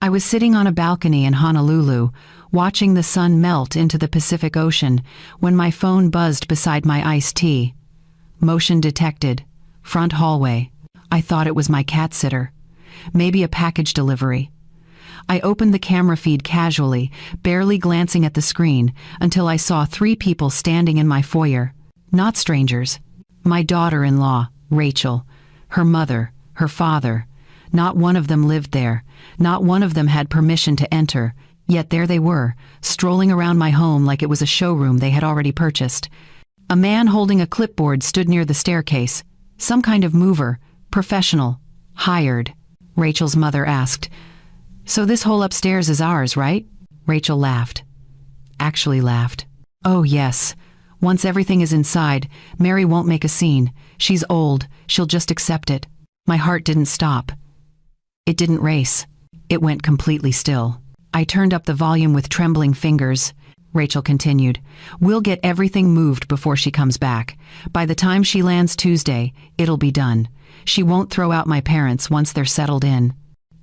I was sitting on a balcony in Honolulu, watching the sun melt into the Pacific Ocean, when my phone buzzed beside my iced tea. Motion detected. Front hallway. I thought it was my cat sitter. Maybe a package delivery. I opened the camera feed casually, barely glancing at the screen, until I saw 3 people standing in my foyer. Not strangers. My daughter-in-law, Rachel. Her mother, her father. Not one of them lived there. Not one of them had permission to enter. Yet there they were, strolling around my home like it was a showroom they had already purchased. A man holding a clipboard stood near the staircase. Some kind of mover, professional, hired. Rachel's mother asked, "So this whole upstairs is ours, right?" Rachel laughed. Actually laughed. "Oh yes. Once everything is inside, Mary won't make a scene. She's old, she'll just accept it." My heart didn't stop. It didn't race. It went completely still. I turned up the volume with trembling fingers. Rachel continued, "We'll get everything moved before she comes back. By the time she lands Tuesday, it'll be done. She won't throw out my parents once they're settled in.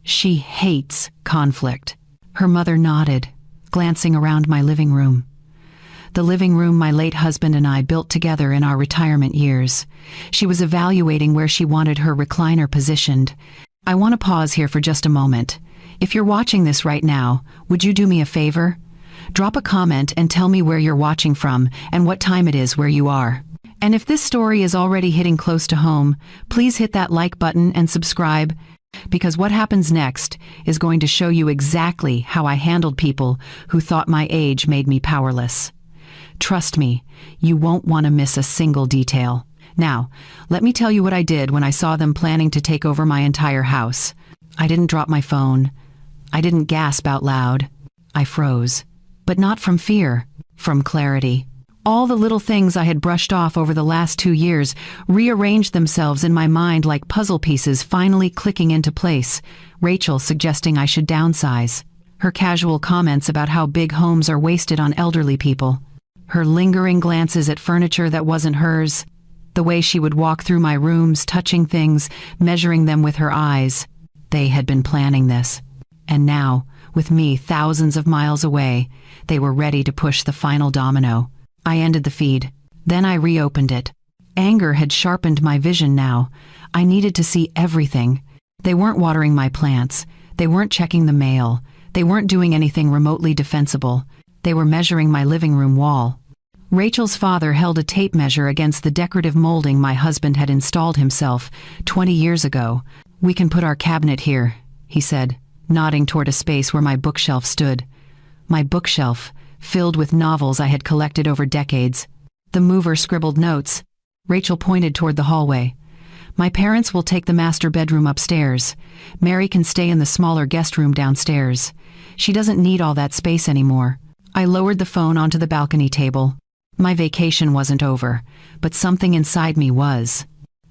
She hates conflict." Her mother nodded, glancing around my living room. The living room my late husband and I built together in our retirement years. She was evaluating where she wanted her recliner positioned. I want to pause here for just a moment. If you're watching this right now, would you do me a favor? Drop a comment and tell me where you're watching from and what time it is where you are. And if this story is already hitting close to home, please hit that like button and subscribe, because what happens next is going to show you exactly how I handled people who thought my age made me powerless. Trust me, you won't want to miss a single detail. Now, let me tell you what I did when I saw them planning to take over my entire house. I didn't drop my phone. I didn't gasp out loud. I froze. But not from fear, from clarity. All the little things I had brushed off over the last 2 years rearranged themselves in my mind like puzzle pieces finally clicking into place. Rachel suggesting I should downsize. Her casual comments about how big homes are wasted on elderly people. Her lingering glances at furniture that wasn't hers. The way she would walk through my rooms, touching things, measuring them with her eyes. They had been planning this. And now, with me thousands of miles away, they were ready to push the final domino. I ended the feed. Then I reopened it. Anger had sharpened my vision now. I needed to see everything. They weren't watering my plants. They weren't checking the mail. They weren't doing anything remotely defensible. They were measuring my living room wall. Rachel's father held a tape measure against the decorative molding my husband had installed himself 20 years ago. "We can put our cabinet here," he said, nodding toward a space where my bookshelf stood. My bookshelf, filled with novels I had collected over decades. The mover scribbled notes. Rachel pointed toward the hallway. "My parents will take the master bedroom upstairs. Mary can stay in the smaller guest room downstairs. She doesn't need all that space anymore." I lowered the phone onto the balcony table. My vacation wasn't over, but something inside me was.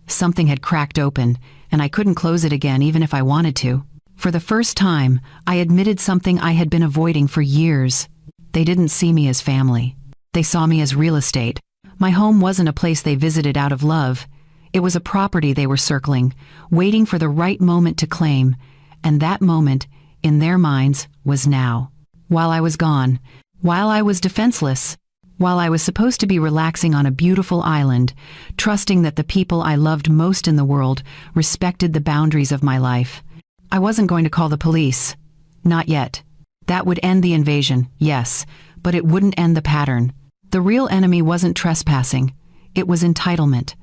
Something had cracked open, and I couldn't close it again even if I wanted to. For the first time, I admitted something I had been avoiding for years. They didn't see me as family. They saw me as real estate. My home wasn't a place they visited out of love. It was a property they were circling, waiting for the right moment to claim, and that moment, in their minds, was now. While I was gone, while I was defenseless, while I was supposed to be relaxing on a beautiful island, trusting that the people I loved most in the world respected the boundaries of my life. I wasn't going to call the police. Not yet. That would end the invasion, yes, but it wouldn't end the pattern. The real enemy wasn't trespassing. It was entitlement.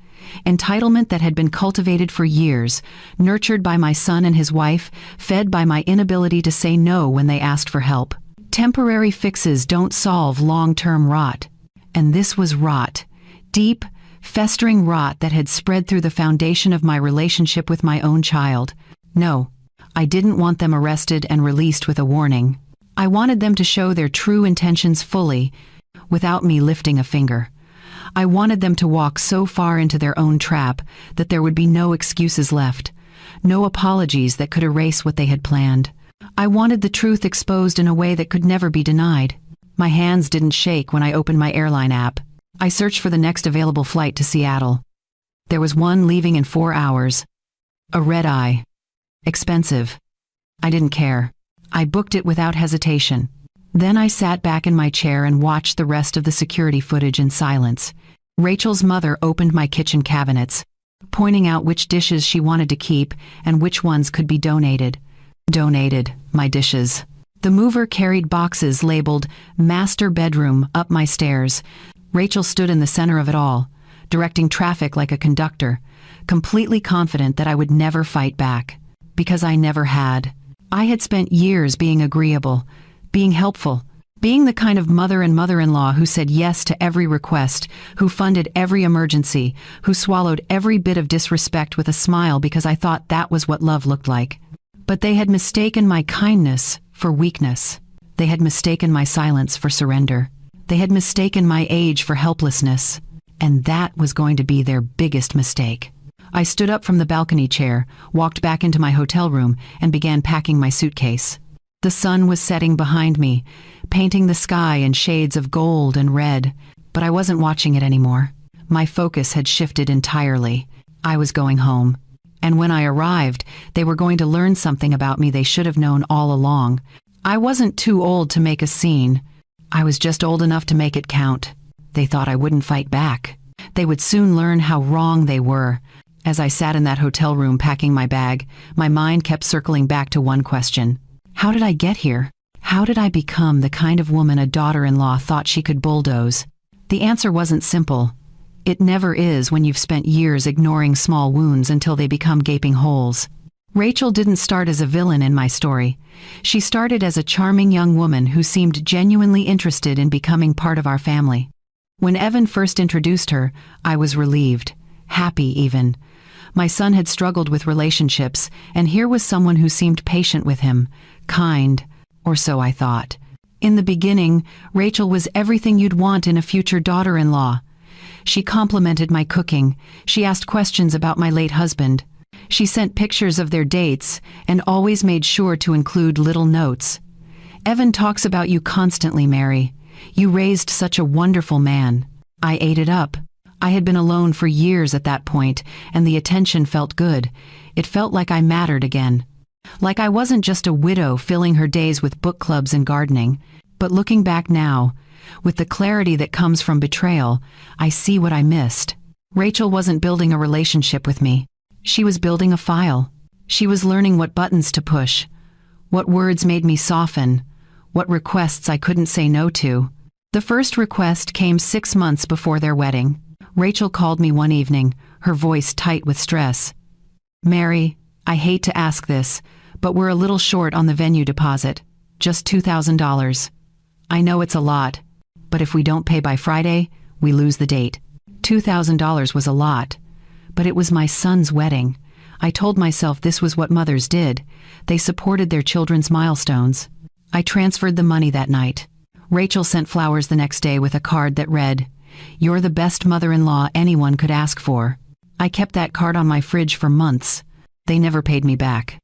Entitlement that had been cultivated for years, nurtured by my son and his wife, fed by my inability to say no when they asked for help. Temporary fixes don't solve long-term rot. And this was rot. Deep, festering rot that had spread through the foundation of my relationship with my own child. No, I didn't want them arrested and released with a warning. I wanted them to show their true intentions fully, without me lifting a finger. I wanted them to walk so far into their own trap that there would be no excuses left, no apologies that could erase what they had planned. I wanted the truth exposed in a way that could never be denied. My hands didn't shake when I opened my airline app. I searched for the next available flight to Seattle. There was one leaving in 4 hours. A red-eye. Expensive. I didn't care. I booked it without hesitation. Then I sat back in my chair and watched the rest of the security footage in silence. Rachel's mother opened my kitchen cabinets, pointing out which dishes she wanted to keep and which ones could be donated. Donated, my dishes. The mover carried boxes labeled "Master Bedroom" up my stairs. Rachel stood in the center of it all, directing traffic like a conductor, completely confident that I would never fight back. Because I never had. I had spent years being agreeable, being helpful, being the kind of mother and mother-in-law who said yes to every request, who funded every emergency, who swallowed every bit of disrespect with a smile because I thought that was what love looked like. But they had mistaken my kindness for weakness. They had mistaken my silence for surrender. They had mistaken my age for helplessness. And that was going to be their biggest mistake. I stood up from the balcony chair, walked back into my hotel room, and began packing my suitcase. The sun was setting behind me, painting the sky in shades of gold and red, but I wasn't watching it anymore. My focus had shifted entirely. I was going home. And when I arrived, they were going to learn something about me they should have known all along. I wasn't too old to make a scene. I was just old enough to make it count. They thought I wouldn't fight back. They would soon learn how wrong they were. As I sat in that hotel room packing my bag, my mind kept circling back to one question. How did I get here? How did I become the kind of woman a daughter-in-law thought she could bulldoze? The answer wasn't simple. It never is when you've spent years ignoring small wounds until they become gaping holes. Rachel didn't start as a villain in my story. She started as a charming young woman who seemed genuinely interested in becoming part of our family. When Evan first introduced her, I was relieved, happy even. My son had struggled with relationships, and here was someone who seemed patient with him, kind, or so I thought. In the beginning, Rachel was everything you'd want in a future daughter-in-law. She complimented my cooking. She asked questions about my late husband. She sent pictures of their dates and always made sure to include little notes. Evan talks about you constantly, Mary. You raised such a wonderful man. I ate it up. I had been alone for years at that point, and the attention felt good. It felt like I mattered again. Like I wasn't just a widow filling her days with book clubs and gardening. But looking back now, with the clarity that comes from betrayal, I see what I missed. Rachel wasn't building a relationship with me. She was building a file. She was learning what buttons to push, what words made me soften, what requests I couldn't say no to. The first request came 6 months before their wedding. Rachel called me one evening, her voice tight with stress. Mary, I hate to ask this, but we're a little short on the venue deposit. Just $2,000. I know it's a lot, but if we don't pay by Friday, we lose the date. $2,000 was a lot, but it was my son's wedding. I told myself this was what mothers did. They supported their children's milestones. I transferred the money that night. Rachel sent flowers the next day with a card that read, "You're the best mother-in-law anyone could ask for." I kept that card on my fridge for months. They never paid me back.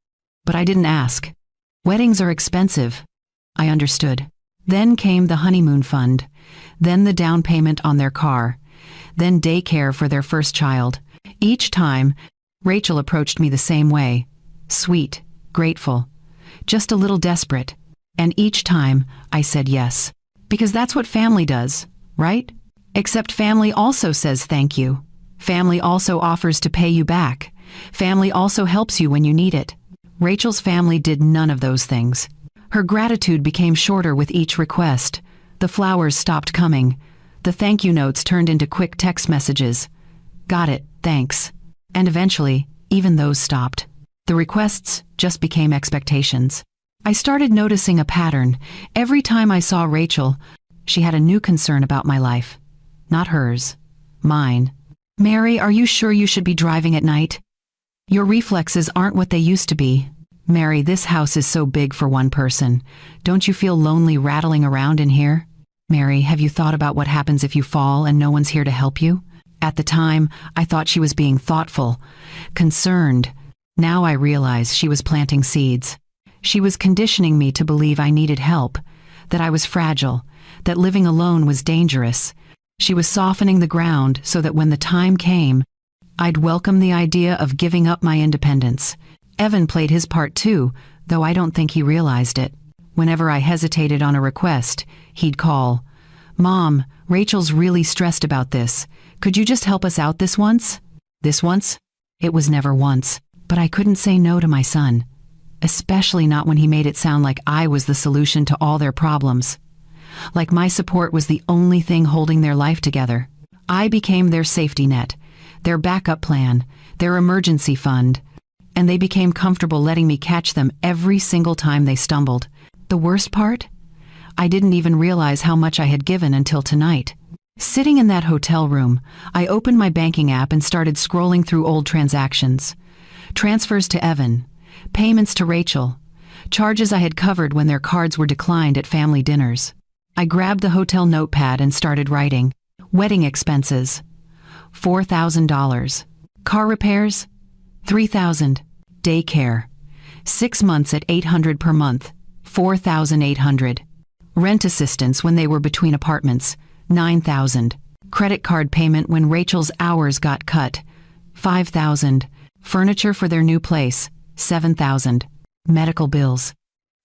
But I didn't ask. Weddings are expensive. I understood. Then came the honeymoon fund, then the down payment on their car, then daycare for their first child. Each time, Rachel approached me the same way, sweet, grateful, just a little desperate. And each time, I said yes. Because that's what family does, right? Except family also says thank you. Family also offers to pay you back. Family also helps you when you need it. Rachel's family did none of those things. Her gratitude became shorter with each request. The flowers stopped coming. The thank you notes turned into quick text messages. Got it, thanks. And eventually, even those stopped. The requests just became expectations. I started noticing a pattern. Every time I saw Rachel, she had a new concern about my life. Not hers. Mine. Mary, are you sure you should be driving at night? Your reflexes aren't what they used to be. Mary, this house is so big for one person. Don't you feel lonely rattling around in here? Mary, have you thought about what happens if you fall and no one's here to help you? At the time, I thought she was being thoughtful, concerned. Now I realize she was planting seeds. She was conditioning me to believe I needed help, that I was fragile, that living alone was dangerous. She was softening the ground so that when the time came, I'd welcome the idea of giving up my independence. Evan played his part too, though I don't think he realized it. Whenever I hesitated on a request, he'd call, "Mom, Rachel's really stressed about this. Could you just help us out this once?" This once? It was never once, but I couldn't say no to my son, especially not when he made it sound like I was the solution to all their problems. Like my support was the only thing holding their life together. I became their safety net, their backup plan, their emergency fund, and they became comfortable letting me catch them every single time they stumbled. The worst part? I didn't even realize how much I had given until tonight. Sitting in that hotel room, I opened my banking app and started scrolling through old transactions. Transfers to Evan, payments to Rachel, charges I had covered when their cards were declined at family dinners. I grabbed the hotel notepad and started writing. Wedding expenses, $4,000. Car repairs, $3,000. Daycare, 6 months at $800 per month, $4,800. Rent assistance when they were between apartments, $9,000. Credit card payment when Rachel's hours got cut, $5,000. Furniture for their new place, $7,000. Medical bills,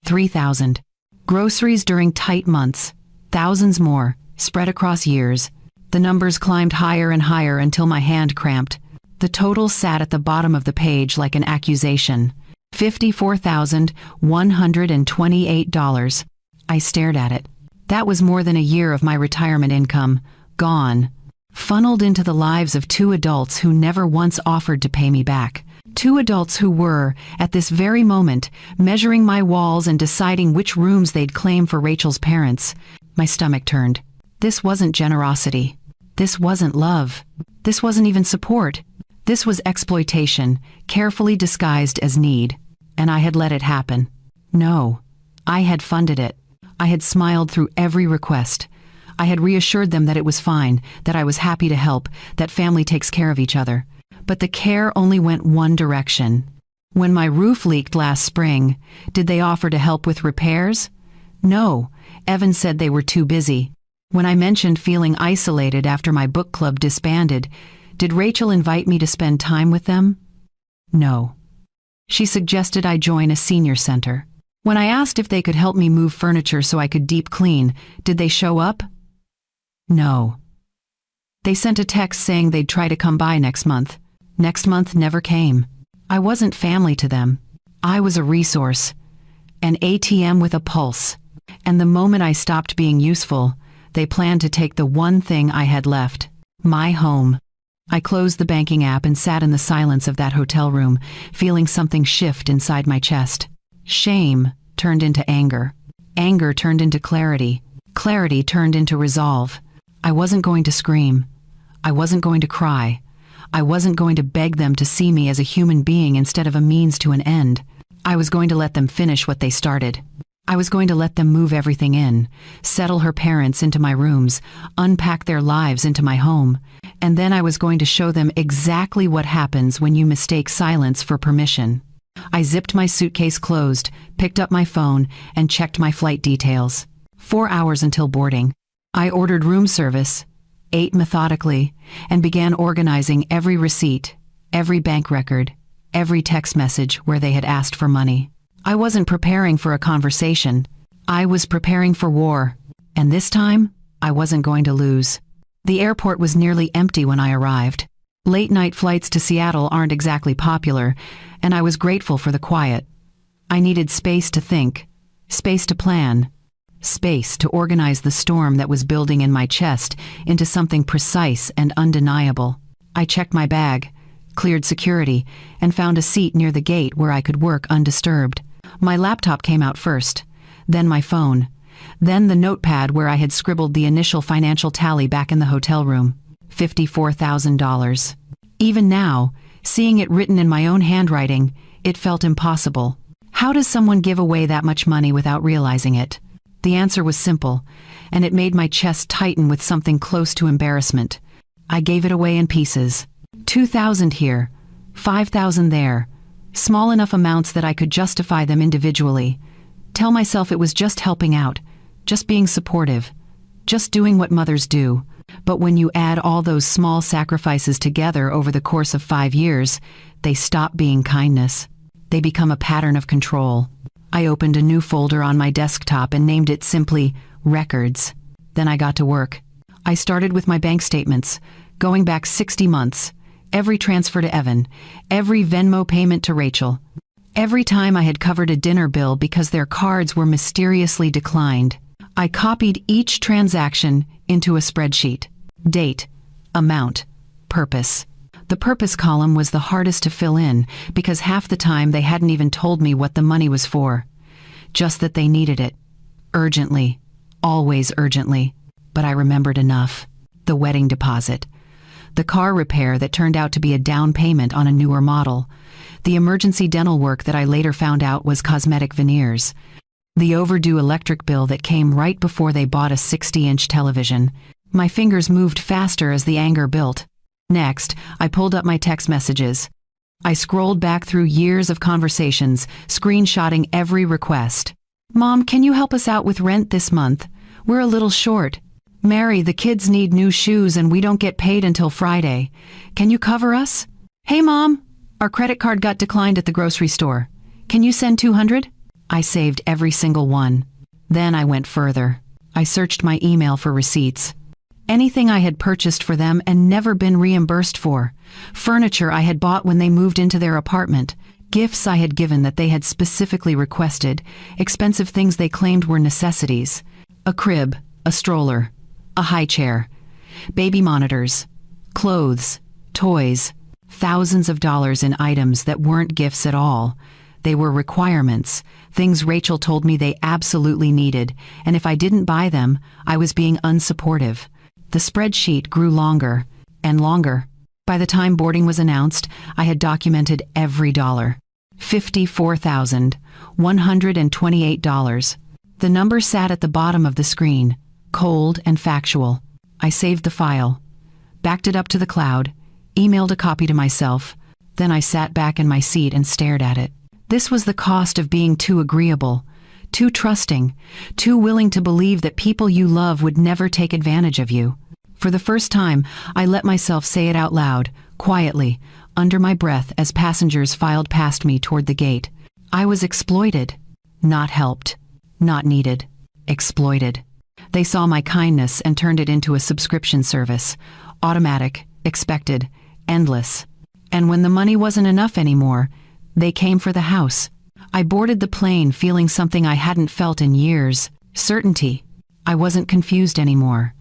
$3,000. Groceries during tight months, thousands more, spread across years. The numbers climbed higher and higher until my hand cramped. The total sat at the bottom of the page like an accusation. $54,128. I stared at it. That was more than a year of my retirement income, gone, funneled into the lives of two adults who never once offered to pay me back. Two adults who were, at this very moment, measuring my walls and deciding which rooms they'd claim for Rachel's parents. My stomach turned. This wasn't generosity. This wasn't love. This wasn't even support. This was exploitation, carefully disguised as need. And I had let it happen. No, I had funded it. I had smiled through every request. I had reassured them that it was fine, that I was happy to help, that family takes care of each other. But the care only went one direction. When my roof leaked last spring, did they offer to help with repairs? No, Evan said they were too busy. When I mentioned feeling isolated after my book club disbanded, did Rachel invite me to spend time with them? No. She suggested I join a senior center. When I asked if they could help me move furniture so I could deep clean, did they show up? No. They sent a text saying they'd try to come by next month. Next month never came. I wasn't family to them. I was a resource, an ATM with a pulse. And the moment I stopped being useful, they planned to take the one thing I had left, my home. I closed the banking app and sat in the silence of that hotel room, feeling something shift inside my chest. Shame turned into anger. Anger turned into clarity. Clarity turned into resolve. I wasn't going to scream. I wasn't going to cry. I wasn't going to beg them to see me as a human being instead of a means to an end. I was going to let them finish what they started. I was going to let them move everything in, settle her parents into my rooms, unpack their lives into my home, and then I was going to show them exactly what happens when you mistake silence for permission. I zipped my suitcase closed, picked up my phone, and checked my flight details. 4 hours until boarding. I ordered room service, ate methodically, and began organizing every receipt, every bank record, every text message where they had asked for money. I wasn't preparing for a conversation. I was preparing for war. And this time, I wasn't going to lose. The airport was nearly empty when I arrived. Late-night flights to Seattle aren't exactly popular, and I was grateful for the quiet. I needed space to think, space to plan, space to organize the storm that was building in my chest into something precise and undeniable. I checked my bag, cleared security, and found a seat near the gate where I could work undisturbed. My laptop came out first, then my phone, then the notepad where I had scribbled the initial financial tally back in the hotel room. $54,000. Even now, seeing it written in my own handwriting, it felt impossible. How does someone give away that much money without realizing it? The answer was simple, and it made my chest tighten with something close to embarrassment. I gave it away in pieces. 2,000 here, 5,000 there. Small enough amounts that I could justify them individually. Tell myself it was just helping out, just being supportive, just doing what mothers do. But when you add all those small sacrifices together over the course of 5 years, they stop being kindness. They become a pattern of control. I opened a new folder on my desktop and named it simply Records. Then I got to work. I started with my bank statements, going back 60 months, every transfer to Evan, every Venmo payment to Rachel, every time I had covered a dinner bill because their cards were mysteriously declined. I copied each transaction into a spreadsheet. Date, amount, purpose. The purpose column was the hardest to fill in because half the time they hadn't even told me what the money was for. Just that they needed it. Urgently. Always urgently. But I remembered enough. The wedding deposit. The car repair that turned out to be a down payment on a newer model. The emergency dental work that I later found out was cosmetic veneers. The overdue electric bill that came right before they bought a 60-inch television. My fingers moved faster as the anger built. Next, I pulled up my text messages. I scrolled back through years of conversations, screenshotting every request. Mom, can you help us out with rent this month? We're a little short. Mary, the kids need new shoes and we don't get paid until Friday. Can you cover us? Hey, Mom, our credit card got declined at the grocery store. Can you send $200? I saved every single one. Then I went further. I searched my email for receipts. Anything I had purchased for them and never been reimbursed for. Furniture I had bought when they moved into their apartment. Gifts I had given that they had specifically requested. Expensive things they claimed were necessities. A crib, a stroller, a high chair. Baby monitors, clothes, toys. Thousands of dollars in items that weren't gifts at all. They were requirements, things Rachel told me they absolutely needed, and if I didn't buy them, I was being unsupportive. The spreadsheet grew longer and longer. By the time boarding was announced, I had documented every dollar. $54,128. The number sat at the bottom of the screen, cold and factual. I saved the file, backed it up to the cloud, emailed a copy to myself, then I sat back in my seat and stared at it. This was the cost of being too agreeable, too trusting, too willing to believe that people you love would never take advantage of you. For the first time, I let myself say it out loud, quietly, under my breath as passengers filed past me toward the gate. I was exploited, not helped, not needed, exploited. They saw my kindness and turned it into a subscription service, automatic, expected, endless. And when the money wasn't enough anymore, they came for the house. I boarded the plane feeling something I hadn't felt in years, certainty. I wasn't confused anymore.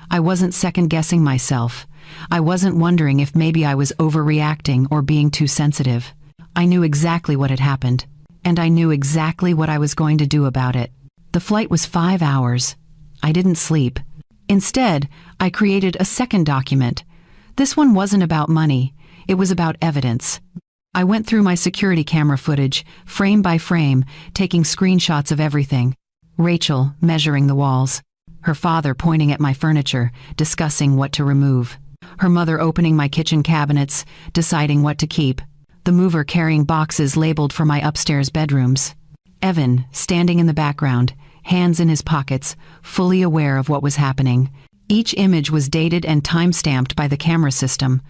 I wasn't second-guessing myself. I wasn't wondering if maybe I was overreacting or being too sensitive. I knew exactly what had happened, and I knew exactly what I was going to do about it. The flight was 5 hours. I didn't sleep. Instead, I created a second document. This one wasn't about money. It was about evidence. I went through my security camera footage, frame by frame, taking screenshots of everything. Rachel measuring the walls. Her father pointing at my furniture, discussing what to remove. Her mother opening my kitchen cabinets, deciding what to keep. The mover carrying boxes labeled for my upstairs bedrooms. Evan standing in the background, hands in his pockets, fully aware of what was happening. Each image was dated and time-stamped by the camera system.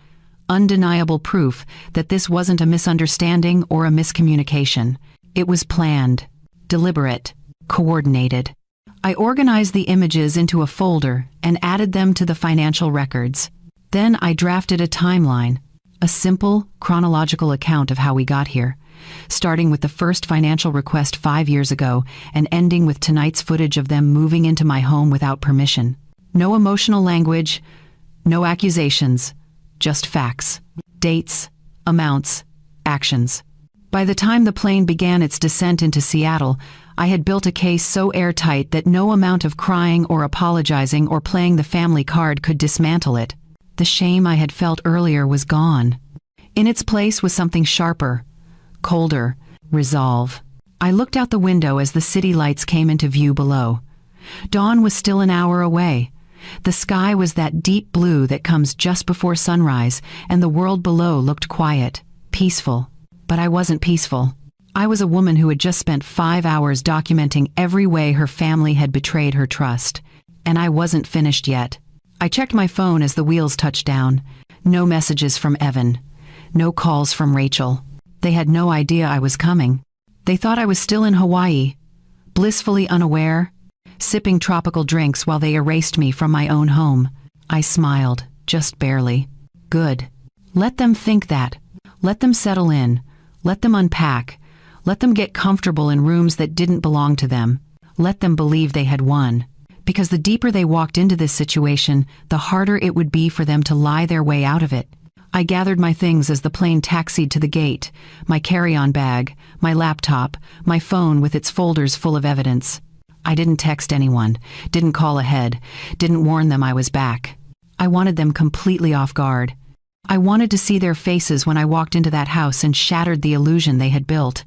Undeniable proof that this wasn't a misunderstanding or a miscommunication. It was planned, deliberate, coordinated. I organized the images into a folder and added them to the financial records. Then I drafted a timeline, a simple, chronological account of how we got here, starting with the first financial request 5 years ago and ending with tonight's footage of them moving into my home without permission. No emotional language, no accusations. Just facts, dates, amounts, actions. By the time the plane began its descent into Seattle, I had built a case so airtight that no amount of crying or apologizing or playing the family card could dismantle it. The shame I had felt earlier was gone. In its place was something sharper, colder, resolve. I looked out the window as the city lights came into view below. Dawn was still an hour away. The sky was that deep blue that comes just before sunrise, and the world below looked quiet, peaceful. But I wasn't peaceful. I was a woman who had just spent 5 hours documenting every way her family had betrayed her trust. And I wasn't finished yet. I checked my phone as the wheels touched down. No messages from Evan. No calls from Rachel. They had no idea I was coming. They thought I was still in Hawaii, blissfully unaware, sipping tropical drinks while they erased me from my own home. I smiled, just barely. Good. Let them think that. Let them settle in. Let them unpack. Let them get comfortable in rooms that didn't belong to them. Let them believe they had won. Because the deeper they walked into this situation, the harder it would be for them to lie their way out of it. I gathered my things as the plane taxied to the gate, my carry-on bag, my laptop, my phone with its folders full of evidence. I didn't text anyone, didn't call ahead, didn't warn them I was back. I wanted them completely off guard. I wanted to see their faces when I walked into that house and shattered the illusion they had built.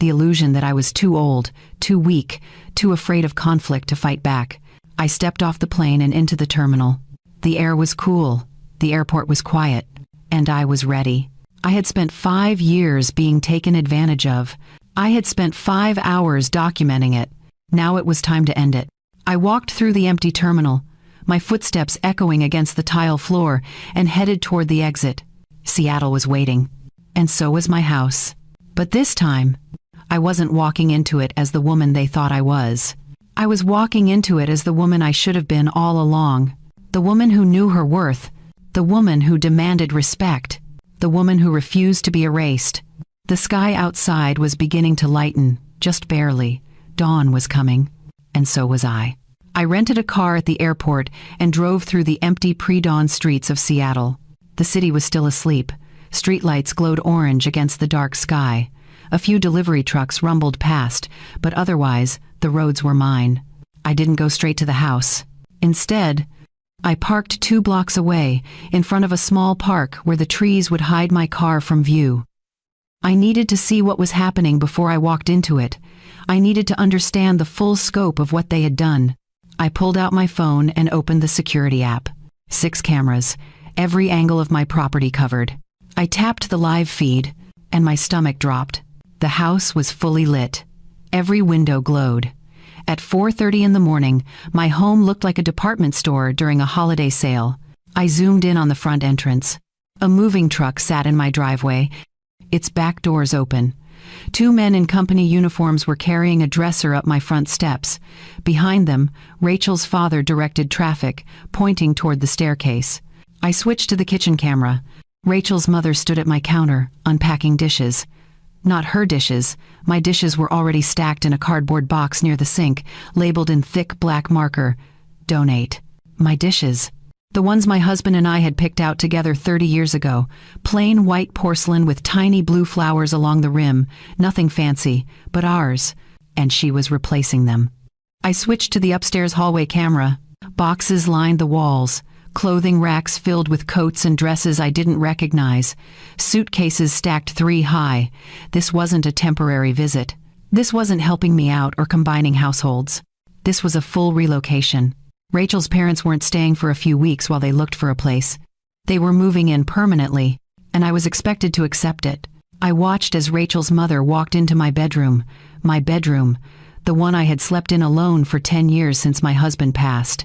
The illusion that I was too old, too weak, too afraid of conflict to fight back. I stepped off the plane and into the terminal. The air was cool, the airport was quiet, and I was ready. I had spent 5 years being taken advantage of. I had spent 5 hours documenting it. Now it was time to end it. I walked through the empty terminal, my footsteps echoing against the tile floor, and headed toward the exit. Seattle was waiting, and so was my house. But this time, I wasn't walking into it as the woman they thought I was. I was walking into it as the woman I should have been all along. The woman who knew her worth. The woman who demanded respect. The woman who refused to be erased. The sky outside was beginning to lighten, just barely. Dawn was coming, and so was I. I rented a car at the airport and drove through the empty pre-dawn streets of Seattle. The city was still asleep. Streetlights glowed orange against the dark sky. A few delivery trucks rumbled past, but otherwise, the roads were mine. I didn't go straight to the house. Instead, I parked 2 blocks away, in front of a small park where the trees would hide my car from view. I needed to see what was happening before I walked into it. I needed to understand the full scope of what they had done. I pulled out my phone and opened the security app. 6 cameras, every angle of my property covered. I tapped the live feed, and my stomach dropped. The house was fully lit. Every window glowed. At 4:30 in the morning, my home looked like a department store during a holiday sale. I zoomed in on the front entrance. A moving truck sat in my driveway, its back doors open. 2 men in company uniforms were carrying a dresser up my front steps. Behind them, Rachel's father directed traffic, pointing toward the staircase. I switched to the kitchen camera. Rachel's mother stood at my counter, unpacking dishes. Not her dishes. My dishes were already stacked in a cardboard box near the sink, labeled in thick black marker, "Donate." My dishes. The ones my husband and I had picked out together 30 years ago. Plain white porcelain with tiny blue flowers along the rim. Nothing fancy, but ours. And she was replacing them. I switched to the upstairs hallway camera. Boxes lined the walls. Clothing racks filled with coats and dresses I didn't recognize. Suitcases stacked 3 high. This wasn't a temporary visit. This wasn't helping me out or combining households. This was a full relocation. Rachel's parents weren't staying for a few weeks while they looked for a place. They were moving in permanently, and I was expected to accept it. I watched as Rachel's mother walked into my bedroom, the one I had slept in alone for 10 years since my husband passed.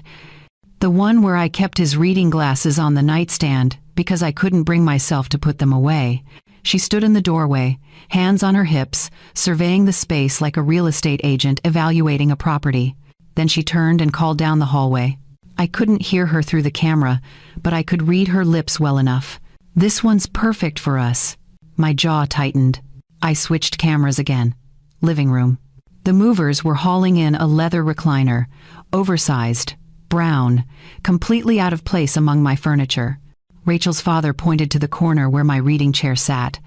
The one where I kept his reading glasses on the nightstand because I couldn't bring myself to put them away. She stood in the doorway, hands on her hips, surveying the space like a real estate agent evaluating a property. Then she turned and called down the hallway. I couldn't hear her through the camera, but I could read her lips well enough. "This one's perfect for us." My jaw tightened. I switched cameras again. Living room. The movers were hauling in a leather recliner, oversized, brown, completely out of place among my furniture. Rachel's father pointed to the corner where my reading chair sat.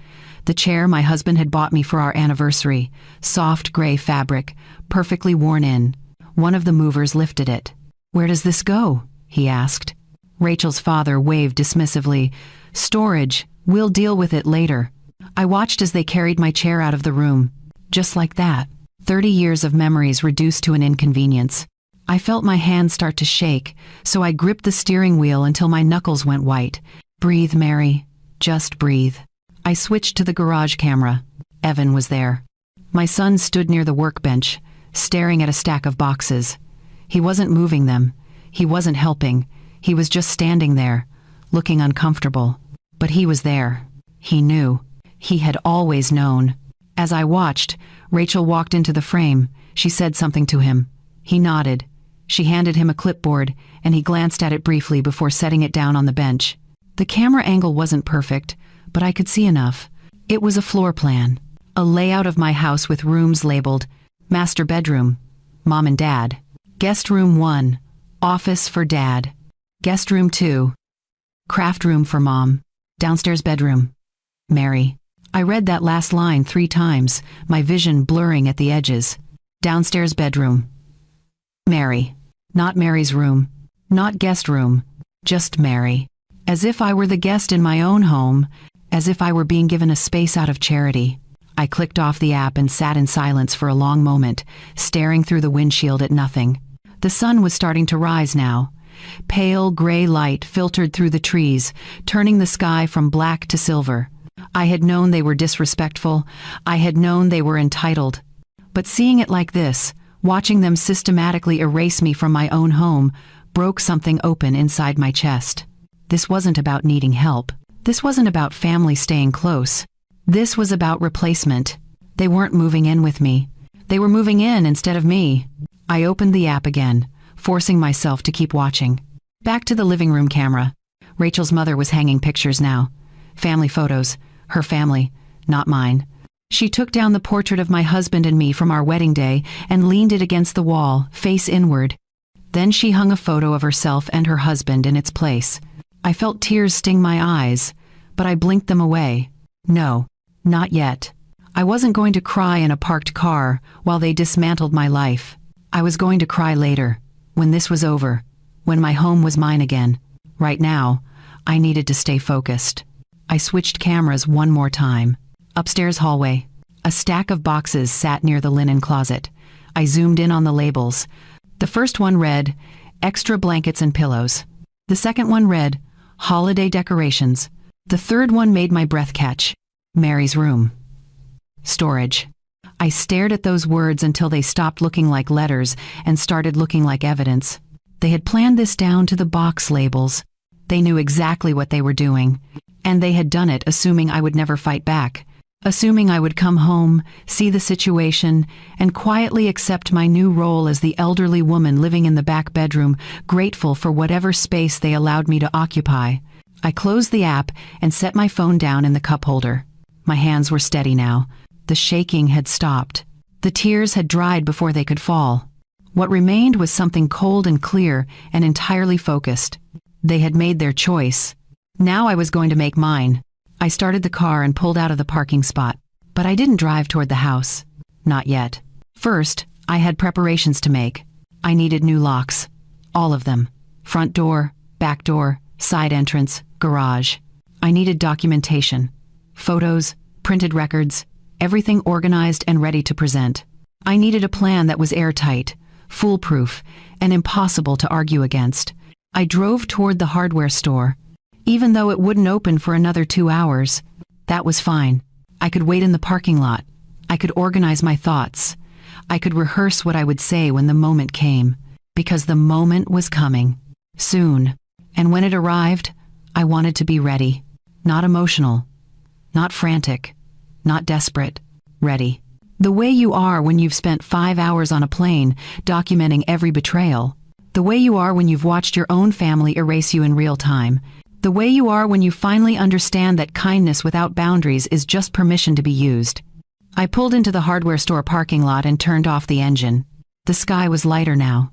The chair my husband had bought me for our anniversary, soft gray fabric, perfectly worn in. One of the movers lifted it. "Where does this go?" he asked. Rachel's father waved dismissively. "Storage. We'll deal with it later." I watched as they carried my chair out of the room. Just like that. 30 years of memories reduced to an inconvenience. I felt my hands start to shake, so I gripped the steering wheel until my knuckles went white. "Breathe, Mary. Just breathe." I switched to the garage camera. Evan was there. My son stood near the workbench, staring at a stack of boxes. He wasn't moving them. He wasn't helping. He was just standing there, looking uncomfortable. But he was there. He knew. He had always known. As I watched, Rachel walked into the frame. She said something to him. He nodded. She handed him a clipboard, and he glanced at it briefly before setting it down on the bench. The camera angle wasn't perfect, but I could see enough. It was a floor plan, a layout of my house with rooms labeled Master Bedroom, Mom and Dad. Guest Room 1, Office for Dad. Guest Room 2, Craft Room for Mom. Downstairs Bedroom, Mary. I read that last line 3 times, my vision blurring at the edges. Downstairs Bedroom, Mary. Not Mary's room, not guest room, just Mary. As if I were the guest in my own home, as if I were being given a space out of charity. I clicked off the app and sat in silence for a long moment, staring through the windshield at nothing. The sun was starting to rise now. Pale gray light filtered through the trees, turning the sky from black to silver. I had known they were disrespectful. I had known they were entitled. But seeing it like this, watching them systematically erase me from my own home, broke something open inside my chest. This wasn't about needing help. This wasn't about family staying close. This was about replacement. They weren't moving in with me. They were moving in instead of me. I opened the app again, forcing myself to keep watching. Back to the living room camera. Rachel's mother was hanging pictures now. Family photos. Her family, not mine. She took down the portrait of my husband and me from our wedding day and leaned it against the wall, face inward. Then she hung a photo of herself and her husband in its place. I felt tears sting my eyes, but I blinked them away. No, not yet. I wasn't going to cry in a parked car while they dismantled my life. I was going to cry later, when this was over, when my home was mine again. Right now, I needed to stay focused. I switched cameras one more time. Upstairs hallway. A stack of boxes sat near the linen closet. I zoomed in on the labels. The first one read, Extra blankets and pillows. The second one read, Holiday decorations. The third one made my breath catch. Mary's room. Storage. I stared at those words until they stopped looking like letters and started looking like evidence. They had planned this down to the box labels. They knew exactly what they were doing. And they had done it assuming I would never fight back. Assuming I would come home, see the situation, and quietly accept my new role as the elderly woman living in the back bedroom, grateful for whatever space they allowed me to occupy. I closed the app and set my phone down in the cup holder. My hands were steady now. The shaking had stopped. The tears had dried before they could fall. What remained was something cold and clear and entirely focused. They had made their choice. Now I was going to make mine. I started the car and pulled out of the parking spot. But I didn't drive toward the house. Not yet. First, I had preparations to make. I needed new locks. All of them. Front door, back door, side entrance, garage. I needed documentation. Photos, printed records, everything organized and ready to present. I needed a plan that was airtight, foolproof, and impossible to argue against. I drove toward the hardware store. Even though it wouldn't open for another 2 hours, that was fine. I could wait in the parking lot. I could organize my thoughts. I could rehearse what I would say when the moment came, because the moment was coming. Soon. And when it arrived, I wanted to be ready. Not emotional. Not frantic. Not desperate. Ready. The way you are when you've spent 5 hours on a plane documenting every betrayal. The way you are when you've watched your own family erase you in real time. The way you are when you finally understand that kindness without boundaries is just permission to be used. I pulled into the hardware store parking lot and turned off the engine. The sky was lighter now.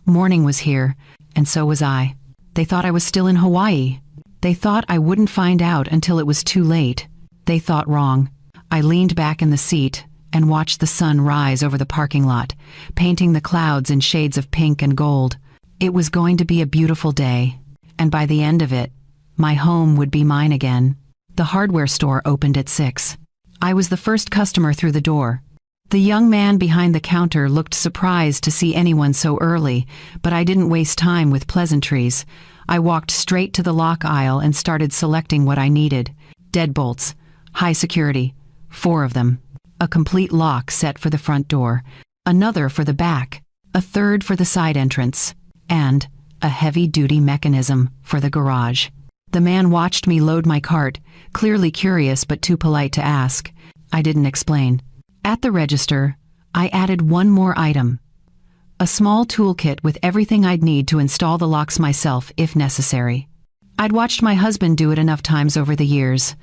Morning was here, and so was I. They thought I was still in Hawaii. They thought I wouldn't find out until it was too late. They thought wrong. I leaned back in the seat and watched the sun rise over the parking lot, painting the clouds in shades of pink and gold. It was going to be a beautiful day, and by the end of it, my home would be mine again. The hardware store opened at 6. I was the first customer through the door. The young man behind the counter looked surprised to see anyone so early, but I didn't waste time with pleasantries. I walked straight to the lock aisle and started selecting what I needed. Deadbolts, high security, 4 of them. A complete lock set for the front door, another for the back, a third for the side entrance, and a heavy-duty mechanism for the garage. The man watched me load my cart, clearly curious but too polite to ask. I didn't explain. At the register, I added one more item. A small toolkit with everything I'd need to install the locks myself if necessary. I'd watched my husband do it enough times over the years.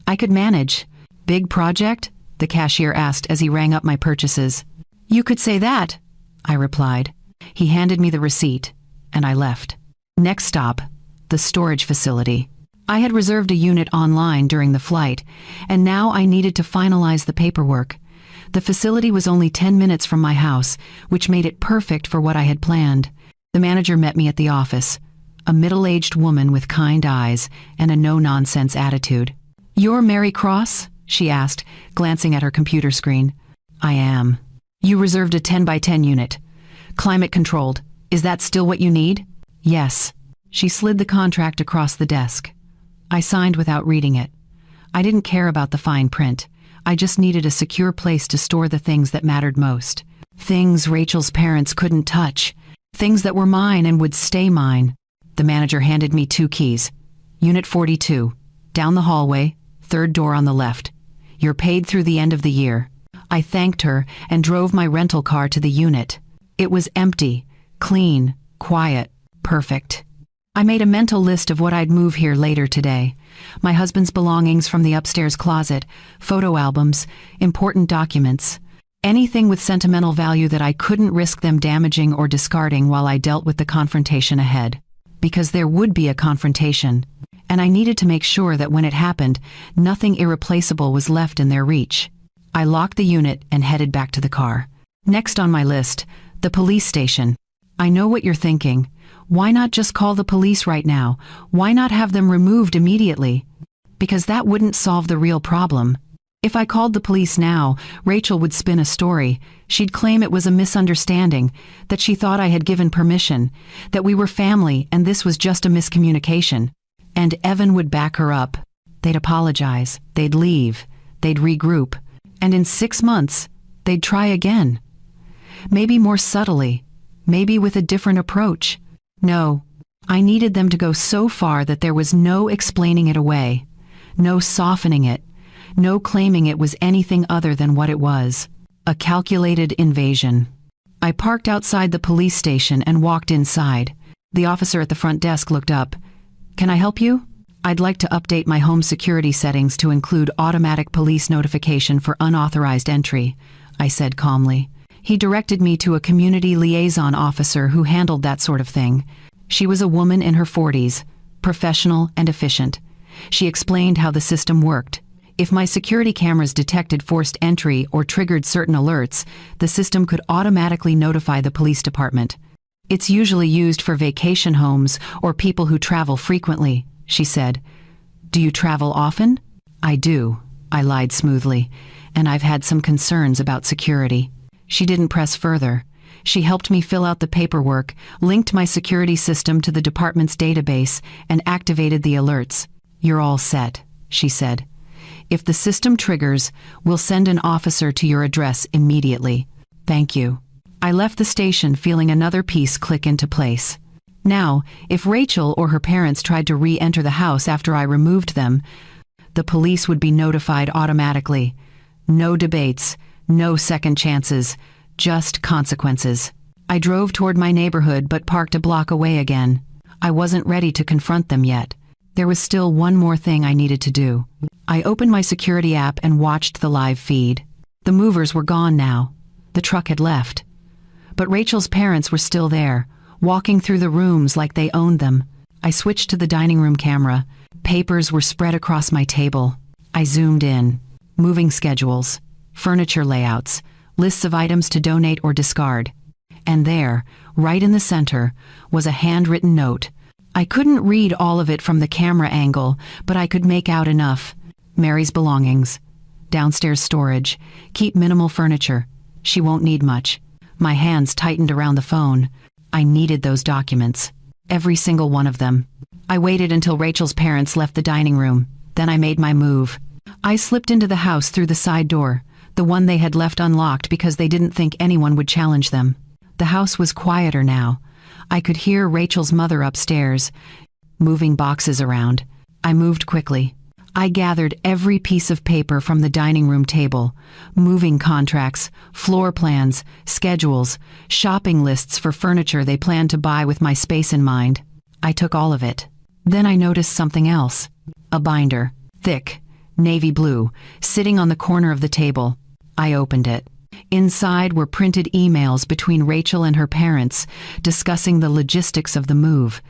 I could manage. Big project? The cashier asked as he rang up my purchases. You could say that, I replied. He handed me the receipt, and I left. Next stop, the storage facility. I had reserved a unit online during the flight, and now I needed to finalize the paperwork. The facility was only 10 minutes from my house, which made it perfect for what I had planned. The manager met me at the office, a middle-aged woman with kind eyes and a no-nonsense attitude. "You're Mary Cross?" she asked, glancing at her computer screen. "I am." "You reserved a 10 by 10 unit. Climate controlled. Is that still what you need?" "Yes." She slid the contract across the desk. I signed without reading it. I didn't care about the fine print. I just needed a secure place to store the things that mattered most. Things Rachel's parents couldn't touch. Things that were mine and would stay mine. The manager handed me 2 keys. Unit 42, down the hallway, 3rd door on the left. You're paid through the end of the year. I thanked her and drove my rental car to the unit. It was empty, clean, quiet, perfect. I made a mental list of what I'd move here later today. My husband's belongings from the upstairs closet, photo albums, important documents. Anything with sentimental value that I couldn't risk them damaging or discarding while I dealt with the confrontation ahead. Because there would be a confrontation, and I needed to make sure that when it happened, nothing irreplaceable was left in their reach. I locked the unit and headed back to the car. Next on my list, the police station. I know what you're thinking. Why not just call the police right now? Why not have them removed immediately? Because that wouldn't solve the real problem. If I called the police now, Rachel would spin a story. She'd claim it was a misunderstanding, that she thought I had given permission, that we were family and this was just a miscommunication. And Evan would back her up. They'd apologize, they'd leave, they'd regroup, and in 6 months, they'd try again. Maybe more subtly, maybe with a different approach. No, I needed them to go so far that there was no explaining it away, no softening it, no claiming it was anything other than what it was, a calculated invasion. I parked outside the police station and walked inside. The officer at the front desk looked up. "Can I help you?" "I'd like to update my home security settings to include automatic police notification for unauthorized entry," I said calmly. He directed me to a community liaison officer who handled that sort of thing. She was a woman in her 40s, professional and efficient. She explained how the system worked. If my security cameras detected forced entry or triggered certain alerts, the system could automatically notify the police department. "It's usually used for vacation homes or people who travel frequently," she said. "Do you travel often?" "I do," I lied smoothly, "and I've had some concerns about security." She didn't press further. She helped me fill out the paperwork, linked my security system to the department's database, and activated the alerts. "You're all set," she said. "If the system triggers, we'll send an officer to your address immediately." "Thank you." I left the station feeling another piece click into place. Now, if Rachel or her parents tried to re-enter the house after I removed them, the police would be notified automatically. No debates, no second chances, just consequences. I drove toward my neighborhood but parked a block away again. I wasn't ready to confront them yet. There was still one more thing I needed to do. I opened my security app and watched the live feed. The movers were gone now. The truck had left. But Rachel's parents were still there, walking through the rooms like they owned them. I switched to the dining room camera. Papers were spread across my table. I zoomed in. Moving schedules, furniture layouts, lists of items to donate or discard. And there, right in the center, was a handwritten note. I couldn't read all of it from the camera angle, but I could make out enough. "Mary's belongings. Downstairs storage. Keep minimal furniture. She won't need much." My hands tightened around the phone. I needed those documents. Every single one of them. I waited until Rachel's parents left the dining room. Then I made my move. I slipped into the house through the side door, the one they had left unlocked because they didn't think anyone would challenge them. The house was quieter now. I could hear Rachel's mother upstairs, moving boxes around. I moved quickly. I gathered every piece of paper from the dining room table, moving contracts, floor plans, schedules, shopping lists for furniture they planned to buy with my space in mind. I took all of it. Then I noticed something else. A binder, thick, navy blue, sitting on the corner of the table. I opened it. Inside were printed emails between Rachel and her parents, discussing the logistics of the move,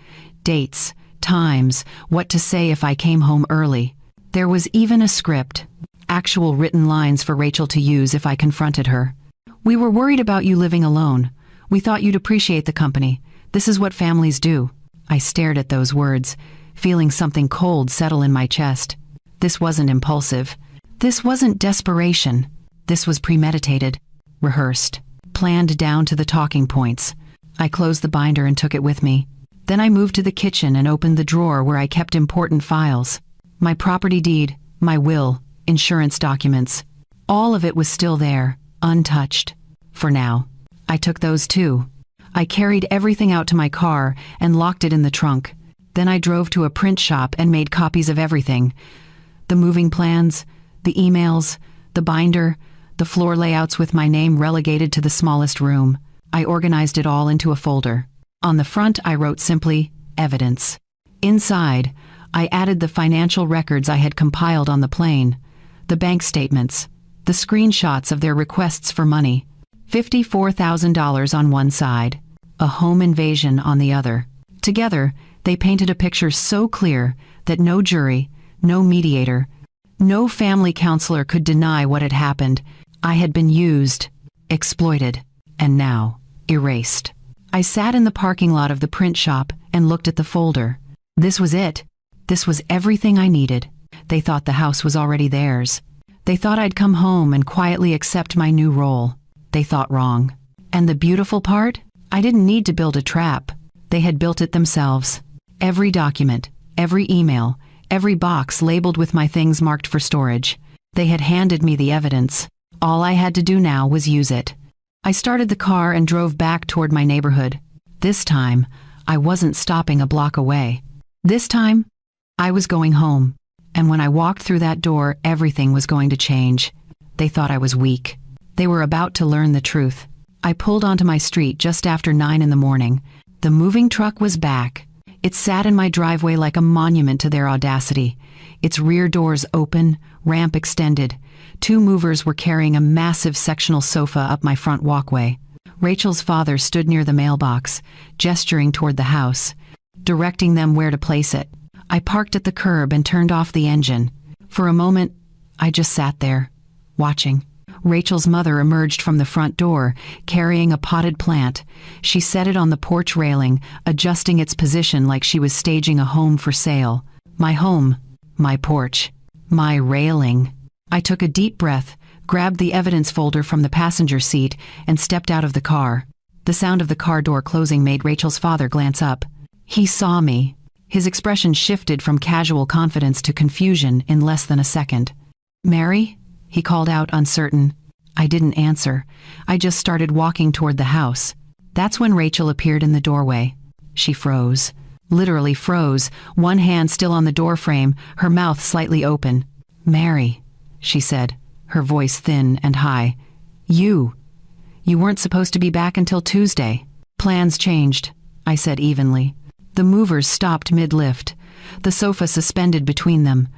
dates, times, what to say if I came home early. There was even a script, actual written lines for Rachel to use if I confronted her. "We were worried about you living alone. We thought you'd appreciate the company. This is what families do." I stared at those words, feeling something cold settle in my chest. This wasn't impulsive. This wasn't desperation. This was premeditated, rehearsed, planned down to the talking points. I closed the binder and took it with me. Then I moved to the kitchen and opened the drawer where I kept important files. My property deed, my will, insurance documents. All of it was still there, untouched. For now. I took those too. I carried everything out to my car and locked it in the trunk. Then I drove to a print shop and made copies of everything. The moving plans, the emails, the binder, the floor layouts with my name relegated to the smallest room. I organized it all into a folder. On the front, I wrote simply, "Evidence." Inside, I added the financial records I had compiled on the plane, the bank statements, the screenshots of their requests for money. $54,000 on one side, a home invasion on the other. Together, they painted a picture so clear that no jury, no mediator, no family counselor could deny what had happened. I had been used, exploited, and now erased. I sat in the parking lot of the print shop and looked at the folder. This was it. This was everything I needed. They thought the house was already theirs. They thought I'd come home and quietly accept my new role. They thought wrong. And the beautiful part? I didn't need to build a trap. They had built it themselves. Every document, every email, every box labeled with my things marked for storage. They had handed me the evidence. All I had to do now was use it. I started the car and drove back toward my neighborhood. This time, I wasn't stopping a block away. This time, I was going home. And when I walked through that door, everything was going to change. They thought I was weak. They were about to learn the truth. I pulled onto my street just after 9 in the morning. The moving truck was back. It sat in my driveway like a monument to their audacity. Its rear doors open, ramp extended. 2 movers were carrying a massive sectional sofa up my front walkway. Rachel's father stood near the mailbox, gesturing toward the house, directing them where to place it. I parked at the curb and turned off the engine. For a moment, I just sat there, watching. Rachel's mother emerged from the front door, carrying a potted plant. She set it on the porch railing, adjusting its position like she was staging a home for sale. My home, my porch, my railing. I took a deep breath, grabbed the evidence folder from the passenger seat, and stepped out of the car. The sound of the car door closing made Rachel's father glance up. He saw me. His expression shifted from casual confidence to confusion in less than a second. "Mary?" he called out, uncertain. I didn't answer. I just started walking toward the house. That's when Rachel appeared in the doorway. She froze. Literally froze, one hand still on the doorframe, her mouth slightly open. "Mary," she said, her voice thin and high. You weren't supposed to be back until Tuesday." "Plans changed," I said evenly. The movers stopped mid-lift, the sofa suspended between them.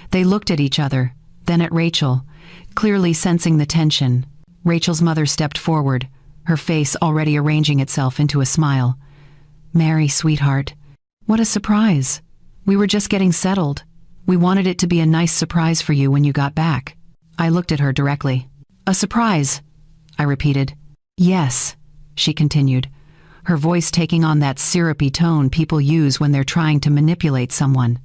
They looked at each other, then at Rachel, clearly sensing the tension. Rachel's mother stepped forward, her face already arranging itself into a smile. "Mary, sweetheart, what a surprise. We were just getting settled. We wanted it to be a nice surprise for you when you got back." I looked at her directly. "A surprise," I repeated. "Yes," she continued, her voice taking on that syrupy tone people use when they're trying to manipulate someone.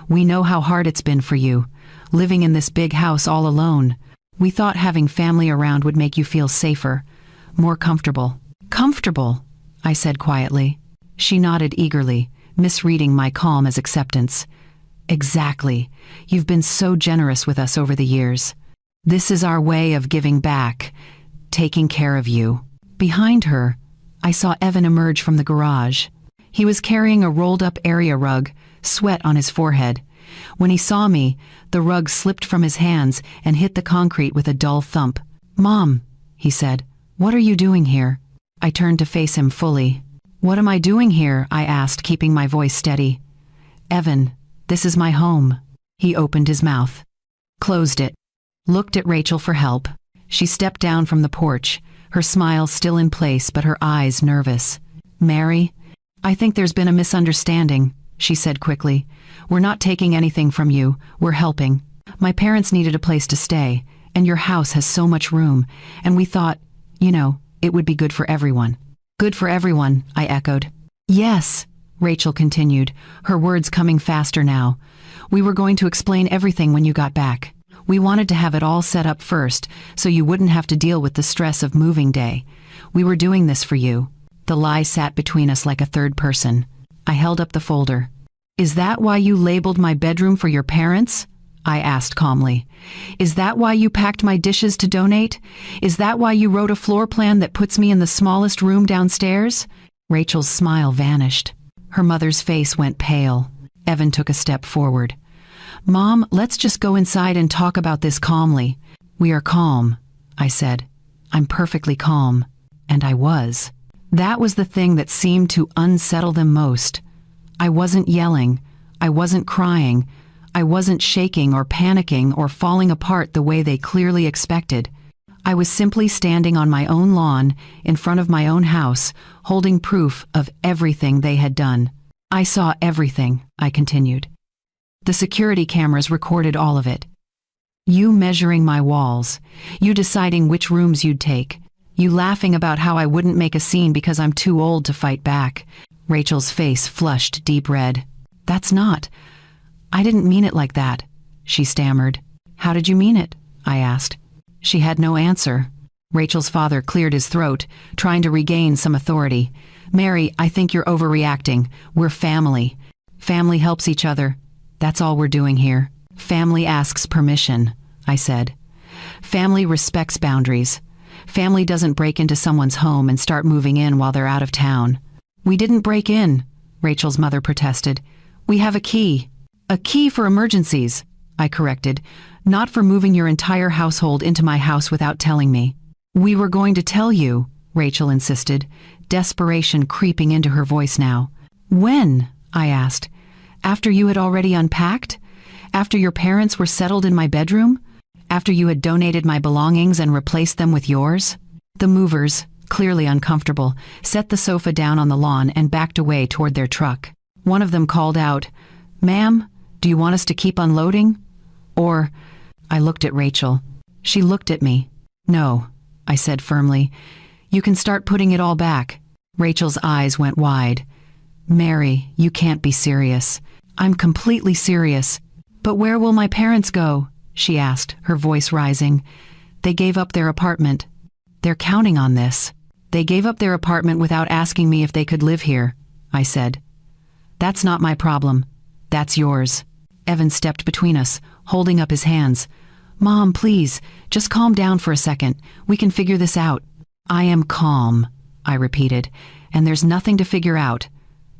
"We know how hard it's been for you, living in this big house all alone. We thought having family around would make you feel safer, more comfortable." "Comfortable," I said quietly. She nodded eagerly, misreading my calm as acceptance. "Exactly. You've been so generous with us over the years. This is our way of giving back, taking care of you." Behind her, I saw Evan emerge from the garage. He was carrying a rolled-up area rug, sweat on his forehead. When he saw me, the rug slipped from his hands and hit the concrete with a dull thump. "Mom," he said, "what are you doing here?" I turned to face him fully. "What am I doing here?" I asked, keeping my voice steady. "Evan, this is my home." He opened his mouth, closed it, looked at Rachel for help. She stepped down from the porch, her smile still in place but her eyes nervous. "Mary, I think there's been a misunderstanding," she said quickly. "We're not taking anything from you, we're helping. My parents needed a place to stay, and your house has so much room, and we thought, it would be good for everyone." "Good for everyone," I echoed. "Yes," Rachel continued, her words coming faster now. "We were going to explain everything when you got back. We wanted to have it all set up first, so you wouldn't have to deal with the stress of moving day. We were doing this for you." The lie sat between us like a third person. I held up the folder. "Is that why you labeled my bedroom for your parents?" I asked calmly. "Is that why you packed my dishes to donate? Is that why you wrote a floor plan that puts me in the smallest room downstairs?" Rachel's smile vanished. Her mother's face went pale. Evan took a step forward. "Mom, let's just go inside and talk about this calmly." "We are calm," I said. "I'm perfectly calm." And I was. That was the thing that seemed to unsettle them most. I wasn't yelling. I wasn't crying. I wasn't shaking or panicking or falling apart the way they clearly expected. I was simply standing on my own lawn, in front of my own house, holding proof of everything they had done. "I saw everything," I continued. "The security cameras recorded all of it. You measuring my walls, you deciding which rooms you'd take, you laughing about how I wouldn't make a scene because I'm too old to fight back." Rachel's face flushed deep red. I didn't mean it like that," she stammered. "How did you mean it?" I asked. She had no answer. Rachel's father cleared his throat, trying to regain some authority. "Mary, I think you're overreacting. We're family. Family helps each other. That's all we're doing here. Family asks permission," I said. "Family respects boundaries. Family doesn't break into someone's home and start moving in while they're out of town." "We didn't break in," Rachel's mother protested. "We have a key." "A key for emergencies," I corrected, "not for moving your entire household into my house without telling me." "We were going to tell you," Rachel insisted, desperation creeping into her voice now. "When?" I asked. "After you had already unpacked? After your parents were settled in my bedroom? After you had donated my belongings and replaced them with yours?" The movers, clearly uncomfortable, set the sofa down on the lawn and backed away toward their truck. One of them called out, "Ma'am, do you want us to keep unloading? Or—" I looked at Rachel. She looked at me. "No," I said firmly. "You can start putting it all back." Rachel's eyes went wide. "Mary, you can't be serious." "I'm completely serious." "But where will my parents go?" she asked, her voice rising. "They gave up their apartment. They're counting on this." "They gave up their apartment without asking me if they could live here," I said. "That's not my problem. That's yours." Evan stepped between us, holding up his hands. "Mom, please, just calm down for a second. We can figure this out." "I am calm," I repeated, "and there's nothing to figure out.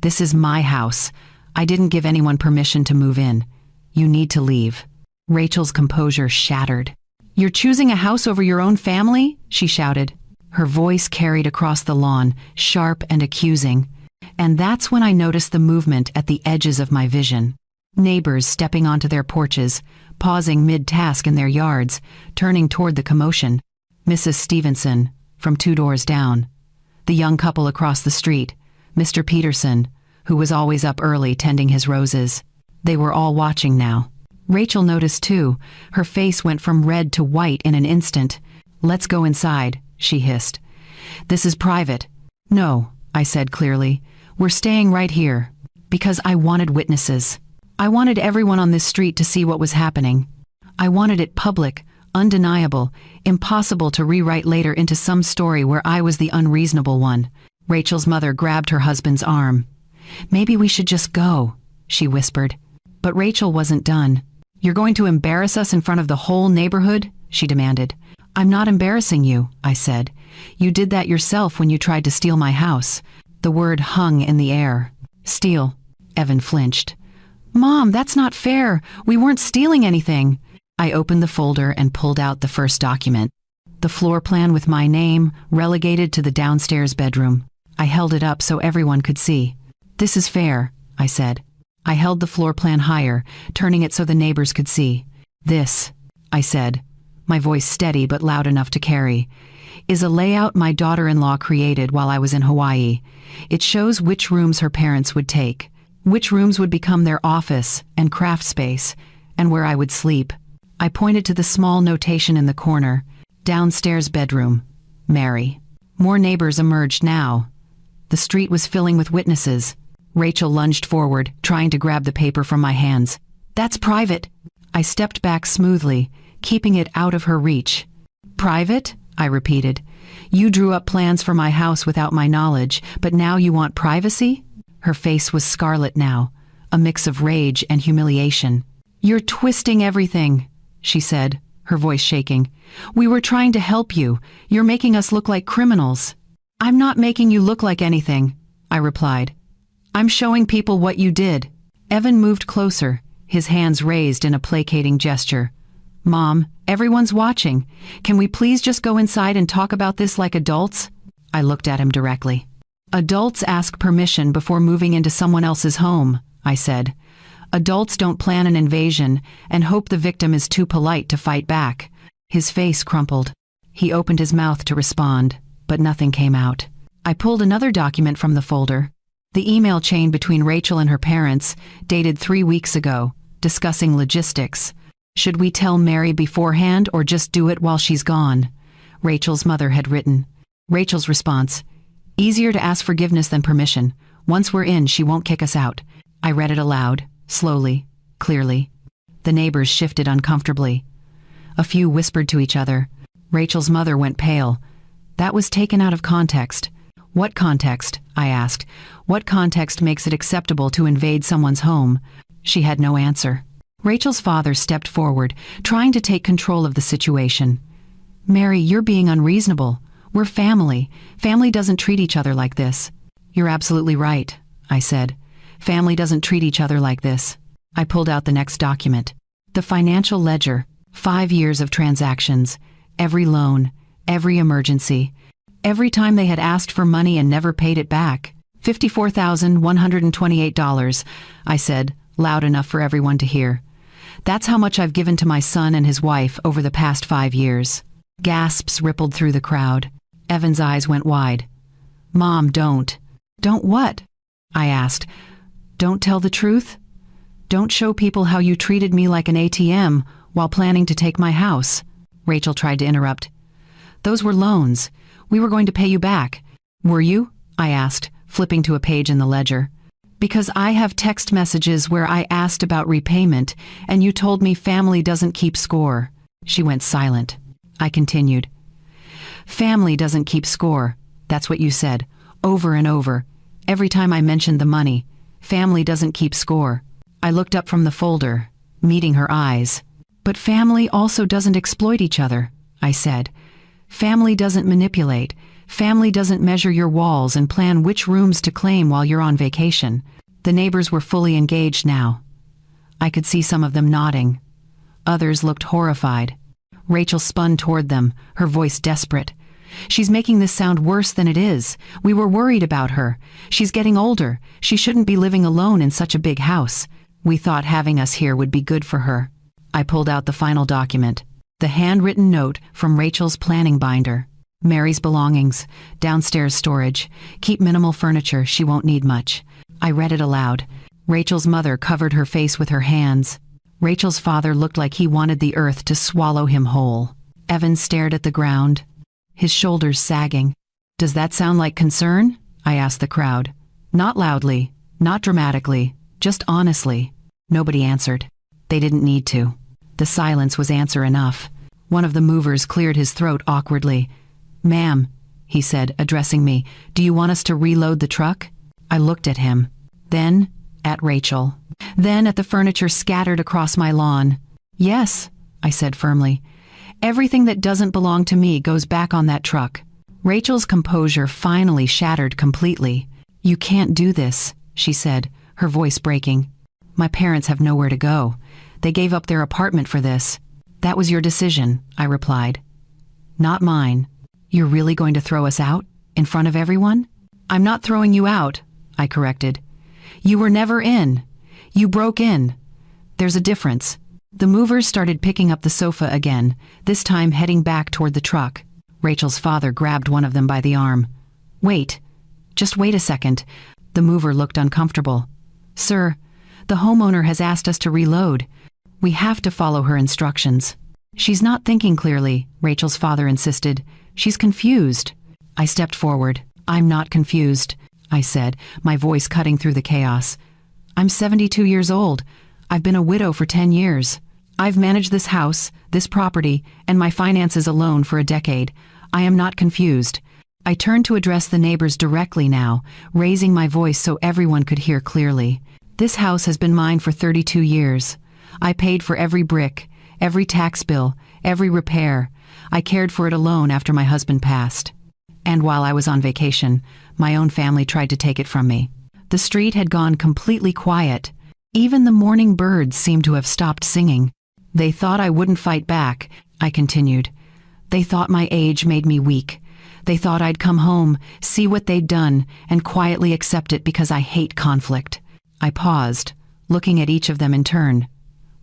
This is my house. I didn't give anyone permission to move in. You need to leave." Rachel's composure shattered. "You're choosing a house over your own family?" she shouted. Her voice carried across the lawn, sharp and accusing. And that's when I noticed the movement at the edges of my vision. Neighbors stepping onto their porches, pausing mid-task in their yards, turning toward the commotion. Mrs. Stevenson, from 2 doors down. The young couple across the street, Mr. Peterson, who was always up early tending his roses. They were all watching now. Rachel noticed too. Her face went from red to white in an instant. "Let's go inside," she hissed. "This is private." "No," I said clearly. "We're staying right here." Because I wanted witnesses. I wanted everyone on this street to see what was happening. I wanted it public, undeniable, impossible to rewrite later into some story where I was the unreasonable one. Rachel's mother grabbed her husband's arm. "Maybe we should just go," she whispered. But Rachel wasn't done. "You're going to embarrass us in front of the whole neighborhood?" she demanded. "I'm not embarrassing you," I said. "You did that yourself when you tried to steal my house." The word hung in the air. "Steal." Evan flinched. "Mom, that's not fair. We weren't stealing anything." I opened the folder and pulled out the first document. The floor plan with my name, relegated to the downstairs bedroom. I held it up so everyone could see. "This is fair," I said. I held the floor plan higher, turning it so the neighbors could see. "This," I said, my voice steady but loud enough to carry, "is a layout my daughter-in-law created while I was in Hawaii. It shows which rooms her parents would take, which rooms would become their office and craft space, and where I would sleep." I pointed to the small notation in the corner, "Downstairs bedroom, Mary." More neighbors emerged now. The street was filling with witnesses. Rachel lunged forward, trying to grab the paper from my hands. "That's private." I stepped back smoothly, keeping it out of her reach. "Private?" I repeated. "You drew up plans for my house without my knowledge, but now you want privacy?" Her face was scarlet now, a mix of rage and humiliation. "You're twisting everything," she said, her voice shaking. "We were trying to help you. You're making us look like criminals." "I'm not making you look like anything," I replied. "I'm showing people what you did." Evan moved closer, his hands raised in a placating gesture. "Mom, everyone's watching. Can we please just go inside and talk about this like adults?" I looked at him directly. "Adults ask permission before moving into someone else's home," I said. "Adults don't plan an invasion and hope the victim is too polite to fight back." His face crumpled. He opened his mouth to respond, but nothing came out. I pulled another document from the folder. The email chain between Rachel and her parents, dated 3 weeks ago, discussing logistics. "Should we tell Mary beforehand or just do it while she's gone?" Rachel's mother had written. Rachel's response: "Easier to ask forgiveness than permission. Once we're in, she won't kick us out." I read it aloud, slowly, clearly. The neighbors shifted uncomfortably. A few whispered to each other. Rachel's mother went pale. That was taken out of context. "What context?" I asked. "What context makes it acceptable to invade someone's home?" She had no answer. Rachel's father stepped forward, trying to take control of the situation. "Mary, you're being unreasonable. We're family. Family doesn't treat each other like this." "You're absolutely right," I said. "Family doesn't treat each other like this." I pulled out the next document. The financial ledger, 5 years of transactions, every loan, every emergency, every time they had asked for money and never paid it back. $54,128, I said, loud enough for everyone to hear. "That's how much I've given to my son and his wife over the past 5 years." Gasps rippled through the crowd. Evan's eyes went wide. "Mom, don't." "Don't what?" I asked. "Don't tell the truth? Don't show people how you treated me like an ATM while planning to take my house?" Rachel tried to interrupt. "Those were loans. We were going to pay you back." "Were you?" I asked, flipping to a page in the ledger. "Because I have text messages where I asked about repayment, and you told me family doesn't keep score." She went silent. I continued. "Family doesn't keep score. That's what you said, over and over. Every time I mentioned the money, family doesn't keep score." I looked up from the folder, meeting her eyes. "But family also doesn't exploit each other," I said. "Family doesn't manipulate. Family doesn't measure your walls and plan which rooms to claim while you're on vacation." The neighbors were fully engaged now. I could see some of them nodding. Others looked horrified. Rachel spun toward them, her voice desperate. "She's making this sound worse than it is. We were worried about her. She's getting older. She shouldn't be living alone in such a big house. We thought having us here would be good for her." I pulled out the final document, the handwritten note from Rachel's planning binder. "Mary's belongings, downstairs storage. Keep minimal furniture, she won't need much." I read it aloud. Rachel's mother covered her face with her hands. Rachel's father looked like he wanted the earth to swallow him whole. Evan stared at the ground, his shoulders sagging. "Does that sound like concern?" I asked the crowd. Not loudly, not dramatically, just honestly. Nobody answered. They didn't need to. The silence was answer enough. One of the movers cleared his throat awkwardly. "Ma'am," he said, addressing me, "do you want us to reload the truck?" I looked at him, then at Rachel, then at the furniture scattered across my lawn. "Yes," I said firmly. "Everything that doesn't belong to me goes back on that truck." Rachel's composure finally shattered completely. "You can't do this," she said, her voice breaking. My parents have nowhere to go. They gave up their apartment for this. That was your decision, I replied. Not mine. You're really going to throw us out? In front of everyone? I'm not throwing you out, I corrected. You were never in. You broke in. There's a difference. The movers started picking up the sofa again, this time heading back toward the truck. Rachel's father grabbed one of them by the arm. Wait. Just wait a second. The mover looked uncomfortable. Sir, the homeowner has asked us to reload. We have to follow her instructions. She's not thinking clearly, Rachel's father insisted. She's confused. I stepped forward. I'm not confused, I said, my voice cutting through the chaos. I'm 72 years old. I've been a widow for 10 years. I've managed this house, this property, and my finances alone for a decade. I am not confused. I turned to address the neighbors directly now, raising my voice so everyone could hear clearly. This house has been mine for 32 years. I paid for every brick, every tax bill, every repair. I cared for it alone after my husband passed. And while I was on vacation, my own family tried to take it from me. The street had gone completely quiet. Even the morning birds seemed to have stopped singing. They thought I wouldn't fight back, I continued. They thought my age made me weak. They thought I'd come home, see what they'd done, and quietly accept it because I hate conflict. I paused, looking at each of them in turn.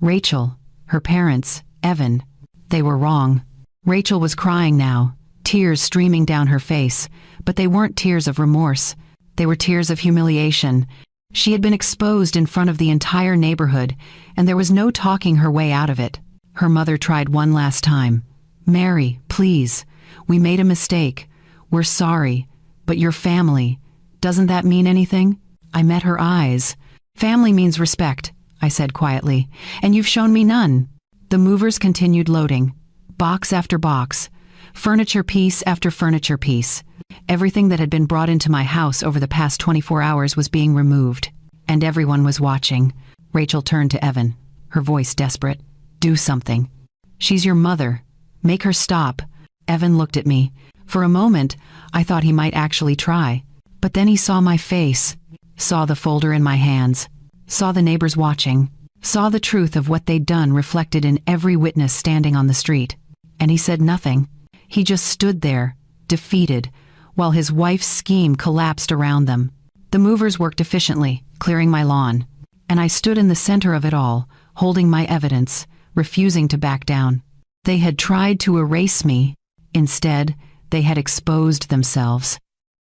Rachel, her parents, Evan. They were wrong. Rachel was crying now, tears streaming down her face, but they weren't tears of remorse. They were tears of humiliation. She had been exposed in front of the entire neighborhood, and there was no talking her way out of it. Her mother tried one last time. Mary, please. We made a mistake. We're sorry. But your family. Doesn't that mean anything? I met her eyes. Family means respect, I said quietly, and you've shown me none. The movers continued loading. Box after box. Furniture piece after furniture piece. Everything that had been brought into my house over the past 24 hours was being removed. And everyone was watching. Rachel turned to Evan, her voice desperate. Do something. She's your mother. Make her stop. Evan looked at me. For a moment, I thought he might actually try. But then he saw my face, saw the folder in my hands, saw the neighbors watching, saw the truth of what they'd done reflected in every witness standing on the street. And he said nothing. He just stood there, defeated, while his wife's scheme collapsed around them. The movers worked efficiently, clearing my lawn. And I stood in the center of it all, holding my evidence, refusing to back down. They had tried to erase me. Instead, they had exposed themselves.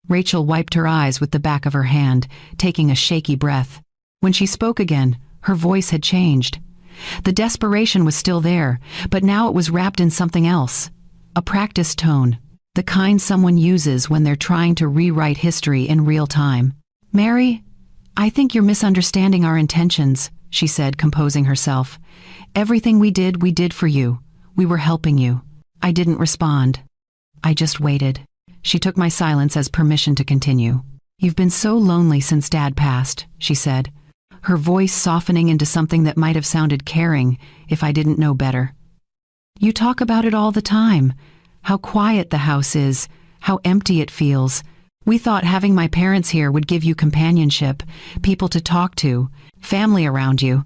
Rachel wiped her eyes with the back of her hand, taking a shaky breath. When she spoke again, her voice had changed. The desperation was still there, but now it was wrapped in something else. A practiced tone, the kind someone uses when they're trying to rewrite history in real time. Mary, I think you're misunderstanding our intentions, she said, composing herself. Everything we did for you. We were helping you. I didn't respond. I just waited. She took my silence as permission to continue. You've been so lonely since Dad passed, she said, her voice softening into something that might have sounded caring if I didn't know better. You talk about it all the time. How quiet the house is, how empty it feels. We thought having my parents here would give you companionship, people to talk to, family around you.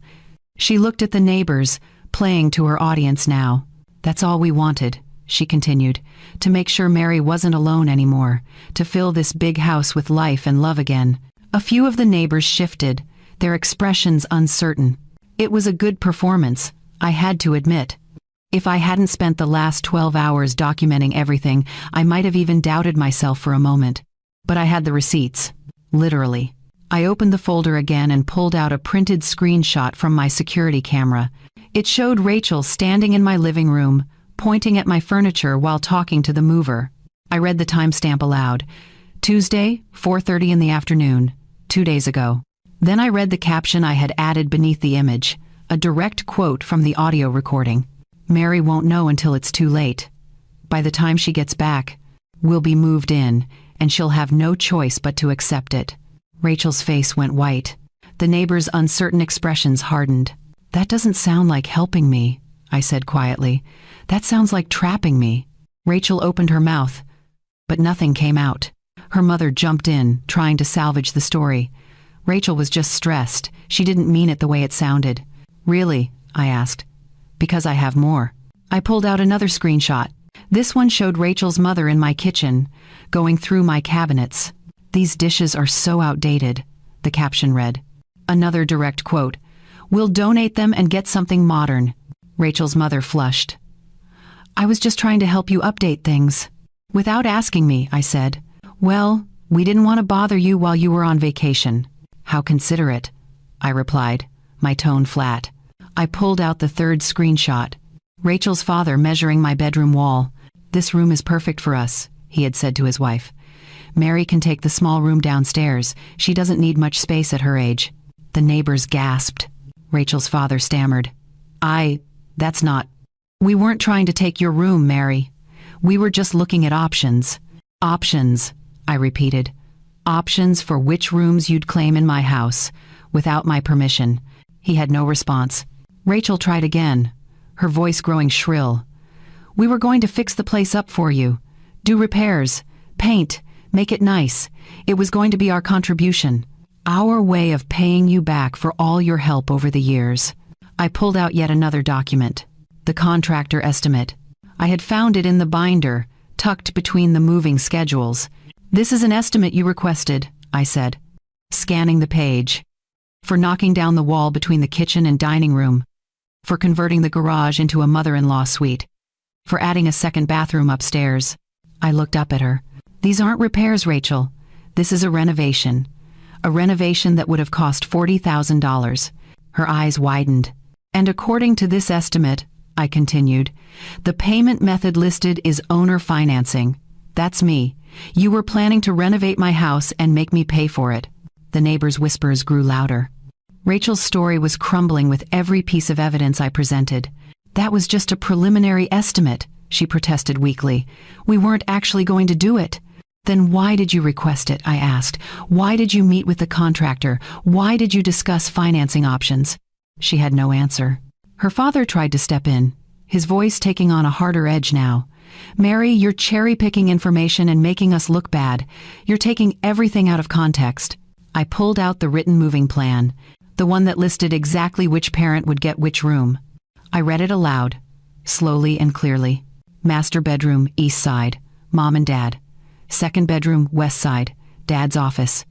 She looked at the neighbors, playing to her audience now. That's all we wanted, she continued, to make sure Mary wasn't alone anymore, to fill this big house with life and love again. A few of the neighbors shifted, their expressions uncertain. It was a good performance, I had to admit. If I hadn't spent the last 12 hours documenting everything, I might have even doubted myself for a moment. But I had the receipts. Literally. I opened the folder again and pulled out a printed screenshot from my security camera. It showed Rachel standing in my living room, pointing at my furniture while talking to the mover. I read the timestamp aloud. Tuesday, 4:30 in the afternoon, 2 days ago. Then I read the caption I had added beneath the image, a direct quote from the audio recording. Mary won't know until it's too late. By the time she gets back, we'll be moved in, and she'll have no choice but to accept it. Rachel's face went white. The neighbors' uncertain expressions hardened. That doesn't sound like helping me, I said quietly. That sounds like trapping me. Rachel opened her mouth, but nothing came out. Her mother jumped in, trying to salvage the story. Rachel was just stressed. She didn't mean it the way it sounded. Really? I asked. Because I have more. I pulled out another screenshot. This one showed Rachel's mother in my kitchen, going through my cabinets. "These dishes are so outdated," the caption read. Another direct quote. "We'll donate them and get something modern." Rachel's mother flushed. "I was just trying to help you update things." "Without asking me," I said. "Well, we didn't want to bother you while you were on vacation." "How considerate," I replied, my tone flat. I pulled out the third screenshot. Rachel's father measuring my bedroom wall. "This room is perfect for us," he had said to his wife. "Mary can take the small room downstairs. She doesn't need much space at her age." The neighbors gasped. Rachel's father stammered. That's not. "We weren't trying to take your room, Mary. We were just looking at options." "Options," I repeated. "Options for which rooms you'd claim in my house, without my permission." He had no response. Rachel tried again, her voice growing shrill. "We were going to fix the place up for you. Do repairs, paint, make it nice. It was going to be our contribution. Our way of paying you back for all your help over the years." I pulled out yet another document. The contractor estimate. I had found it in the binder, tucked between the moving schedules. "This is an estimate you requested," I said, scanning the page. "For knocking down the wall between the kitchen and dining room. For converting the garage into a mother-in-law suite. For adding a second bathroom upstairs." I looked up at her. "These aren't repairs, Rachel. This is a renovation. A renovation that would have cost $40,000. Her eyes widened. "And according to this estimate," I continued, "the payment method listed is owner financing. That's me. You were planning to renovate my house and make me pay for it." The neighbors' whispers grew louder. Rachel's story was crumbling with every piece of evidence I presented. "That was just a preliminary estimate," she protested weakly. "We weren't actually going to do it." "Then why did you request it?" I asked. "Why did you meet with the contractor? Why did you discuss financing options?" She had no answer. Her father tried to step in, his voice taking on a harder edge now. "Mary, you're cherry-picking information and making us look bad. You're taking everything out of context." I pulled out the written moving plan, the one that listed exactly which parent would get which room. I read it aloud, slowly and clearly. Master bedroom, east side, mom and dad. Second bedroom, west side, dad's office.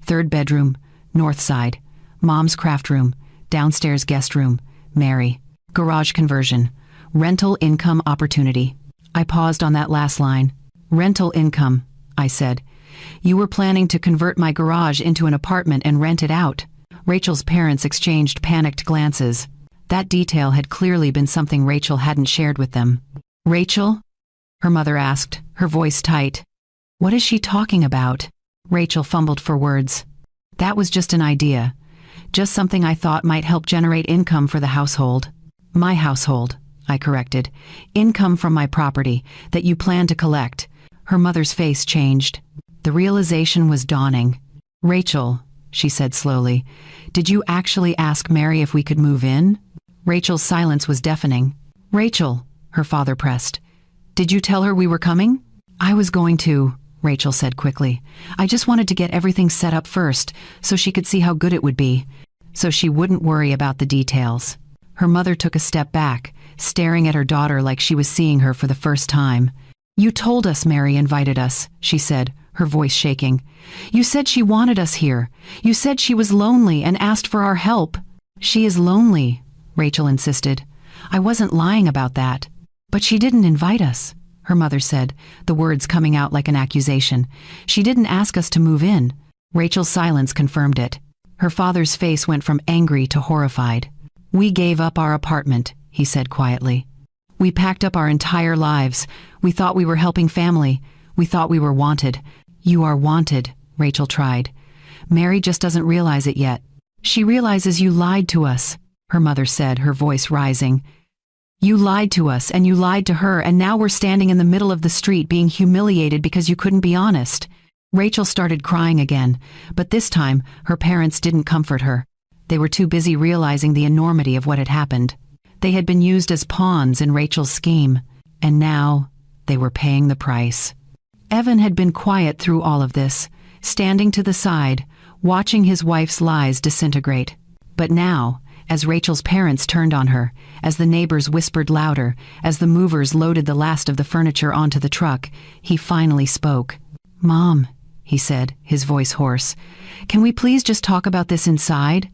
Third bedroom, north side, mom's craft room, downstairs guest room, Mary. Garage conversion, rental income opportunity. I paused on that last line. "Rental income," I said. "You were planning to convert my garage into an apartment and rent it out." Rachel's parents exchanged panicked glances. That detail had clearly been something Rachel hadn't shared with them. "Rachel?" her mother asked, her voice tight. "What is she talking about?" Rachel fumbled for words. "That was just an idea. Just something I thought might help generate income for the household." "My household," I corrected. "Income from my property, that you plan to collect." Her mother's face changed. The realization was dawning. "Rachel," she said slowly, "did you actually ask Mary if we could move in?" Rachel's silence was deafening. "Rachel," her father pressed, "did you tell her we were coming?" "I was going to," Rachel said quickly. "I just wanted to get everything set up first, so she could see how good it would be, so she wouldn't worry about the details." Her mother took a step back, staring at her daughter like she was seeing her for the first time. "You told us Mary invited us," she said, her voice shaking. "You said she wanted us here. You said she was lonely and asked for our help." "She is lonely," Rachel insisted. "I wasn't lying about that." "But she didn't invite us," her mother said, the words coming out like an accusation. "She didn't ask us to move in." Rachel's silence confirmed it. Her father's face went from angry to horrified. "We gave up our apartment," he said quietly. "We packed up our entire lives. We thought we were helping family. We thought we were wanted." "You are wanted," Rachel tried. "Mary just doesn't realize it yet." "She realizes you lied to us," her mother said, her voice rising. "You lied to us, and you lied to her, and now we're standing in the middle of the street being humiliated because you couldn't be honest." Rachel started crying again, but this time her parents didn't comfort her. They were too busy realizing the enormity of what had happened. They had been used as pawns in Rachel's scheme, and now they were paying the price. Evan had been quiet through all of this, standing to the side, watching his wife's lies disintegrate. But now, as Rachel's parents turned on her, as the neighbors whispered louder, as the movers loaded the last of the furniture onto the truck, he finally spoke. "Mom," he said, his voice hoarse, "can we please just talk about this inside?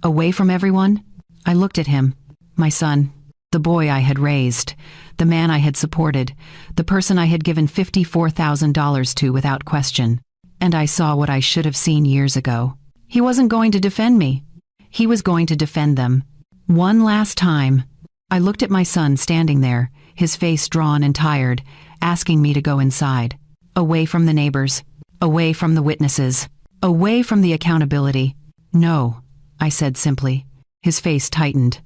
Away from everyone?" I looked at him. My son. The boy I had raised. The man I had supported. The person I had given $54,000 to without question. And I saw what I should have seen years ago. He wasn't going to defend me. He was going to defend them. One last time. I looked at my son standing there, his face drawn and tired, asking me to go inside. Away from the neighbors. Away from the witnesses. Away from the accountability. "No," I said simply. His face tightened.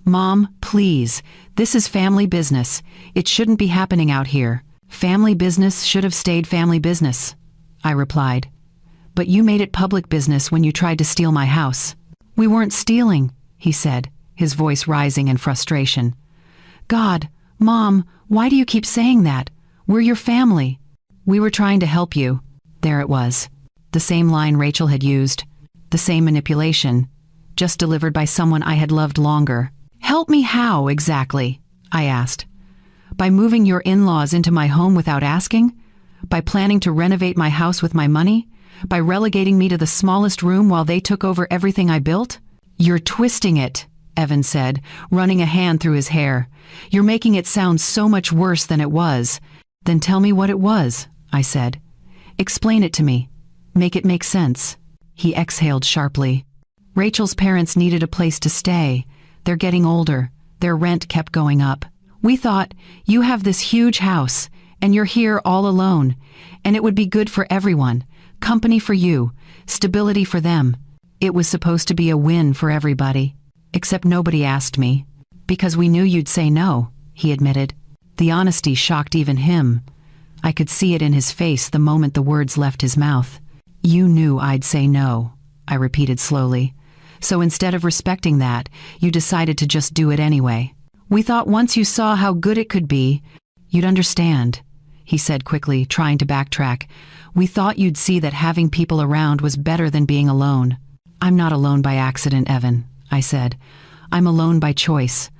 "Mom, please. This is family business. It shouldn't be happening out here. Family business should have stayed family business," I replied. "But you made it public business when you tried to steal my house." "We weren't stealing," he said, his voice rising in frustration. "God, Mom, why do you keep saying that? We're your family." "We were trying to help you." There it was. The same line Rachel had used. The same manipulation. Just delivered by someone I had loved longer. "Help me how, exactly?" I asked. "By moving your in-laws into my home without asking? By planning to renovate my house with my money? By relegating me to the smallest room while they took over everything I built?" "You're twisting it," Evan said, running a hand through his hair. "You're making it sound so much worse than it was." "Then tell me what it was," I said. "Explain it to me. Make it make sense." He exhaled sharply. "Rachel's parents needed a place to stay. They're getting older. Their rent kept going up. We thought, you have this huge house, and you're here all alone, and it would be good for everyone. Company for you, stability for them. It was supposed to be a win for everybody. Except nobody asked me. Because we knew you'd say no," he admitted. The honesty shocked even him. I could see it in his face the moment the words left his mouth. "You knew I'd say no," I repeated slowly. "So instead of respecting that, you decided to just do it anyway. We thought once you saw how good it could be, you'd understand," he said quickly, trying to backtrack. "We thought you'd see that having people around was better than being alone." "I'm not alone by accident, Evan," I said. "I'm alone by choice.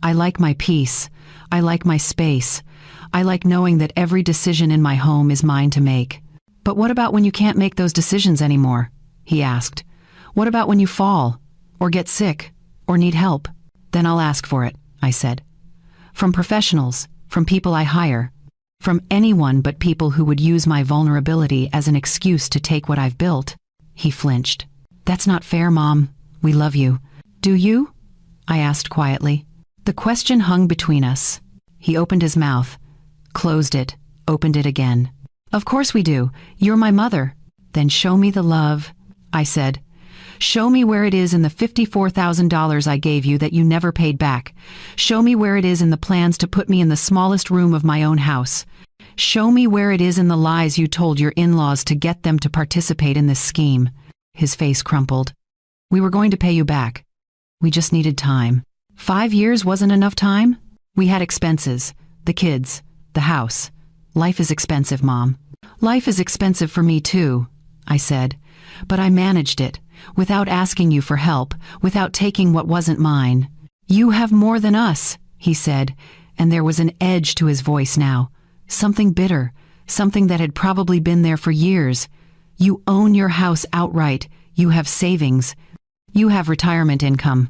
I like my peace. I like my space. I like knowing that every decision in my home is mine to make." "But what about when you can't make those decisions anymore?" he asked. "What about when you fall, or get sick, or need help?" "Then I'll ask for it," I said. "From professionals, from people I hire. From anyone but people who would use my vulnerability as an excuse to take what I've built." He flinched. "That's not fair, Mom. We love you." "Do you?" I asked quietly. The question hung between us. He opened his mouth, closed it, opened it again. "Of course we do. You're my mother." "Then show me the love," I said. "Show me where it is in the $54,000 I gave you that you never paid back. Show me where it is in the plans to put me in the smallest room of my own house. Show me where it is in the lies you told your in-laws to get them to participate in this scheme." His face crumpled. "We were going to pay you back. We just needed time." 5 years wasn't enough time? We had expenses. The kids. The house. Life is expensive, Mom. "Life is expensive for me too," I said. "But I managed it. Without asking you for help, without taking what wasn't mine." "You have more than us," he said, and there was an edge to his voice now. Something bitter, something that had probably been there for years. "You own your house outright. You have savings. You have retirement income.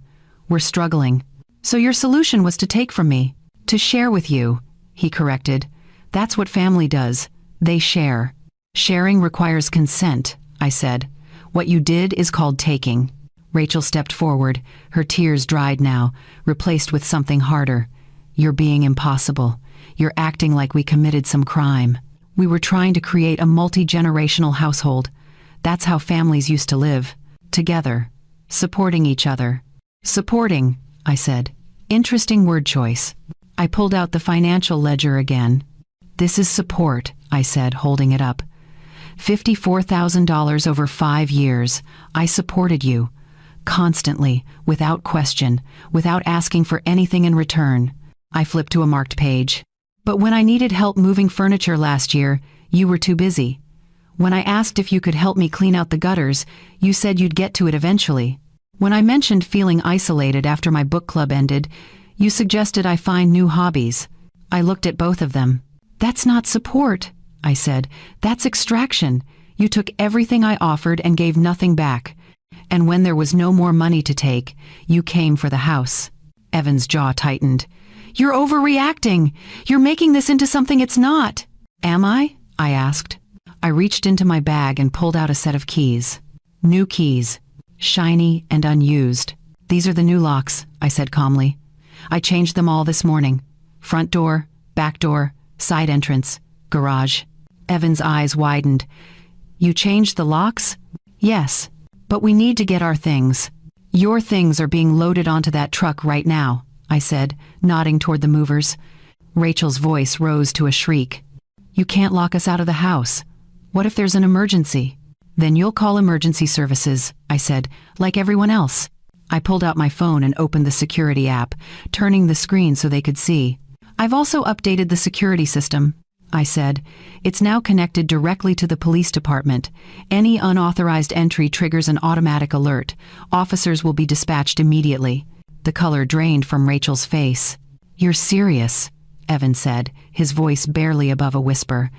We're struggling. So your solution was to take from me, to share with you," he corrected. "That's what family does. They share." "Sharing requires consent," I said. "What you did is called taking." Rachel stepped forward, her tears dried now, replaced with something harder. "You're being impossible. You're acting like we committed some crime. We were trying to create a multi-generational household. That's how families used to live. Together. Supporting each other." "Supporting," I said. Interesting word choice. I pulled out the financial ledger again. "This is support," I said, holding it up. $54,000 over 5 years. I supported you. Constantly, without question, without asking for anything in return. I flipped to a marked page. "But when I needed help moving furniture last year, you were too busy. When I asked if you could help me clean out the gutters, you said you'd get to it eventually. When I mentioned feeling isolated after my book club ended, you suggested I find new hobbies. I looked at both of them. That's not support, I said. That's extraction. You took everything I offered and gave nothing back. And when there was no more money to take, you came for the house. Evan's jaw tightened. You're overreacting. You're making this into something it's not. Am I? I asked. I reached into my bag and pulled out a set of keys. New keys. Shiny and unused. These are the new locks, I said calmly. I changed them all this morning. Front door, back door, side entrance, garage. Evan's eyes widened. You changed the locks? Yes, but we need to get our things. Your things are being loaded onto that truck right now, I said, nodding toward the movers. Rachel's voice rose to a shriek. You can't lock us out of the house. What if there's an emergency? Then you'll call emergency services, I said, like everyone else. I pulled out my phone and opened the security app, turning the screen so they could see. I've also updated the security system, I said. It's now connected directly to the police department. Any unauthorized entry triggers an automatic alert. Officers will be dispatched immediately. The color drained from Rachel's face. You're serious, Evan said, his voice barely above a whisper.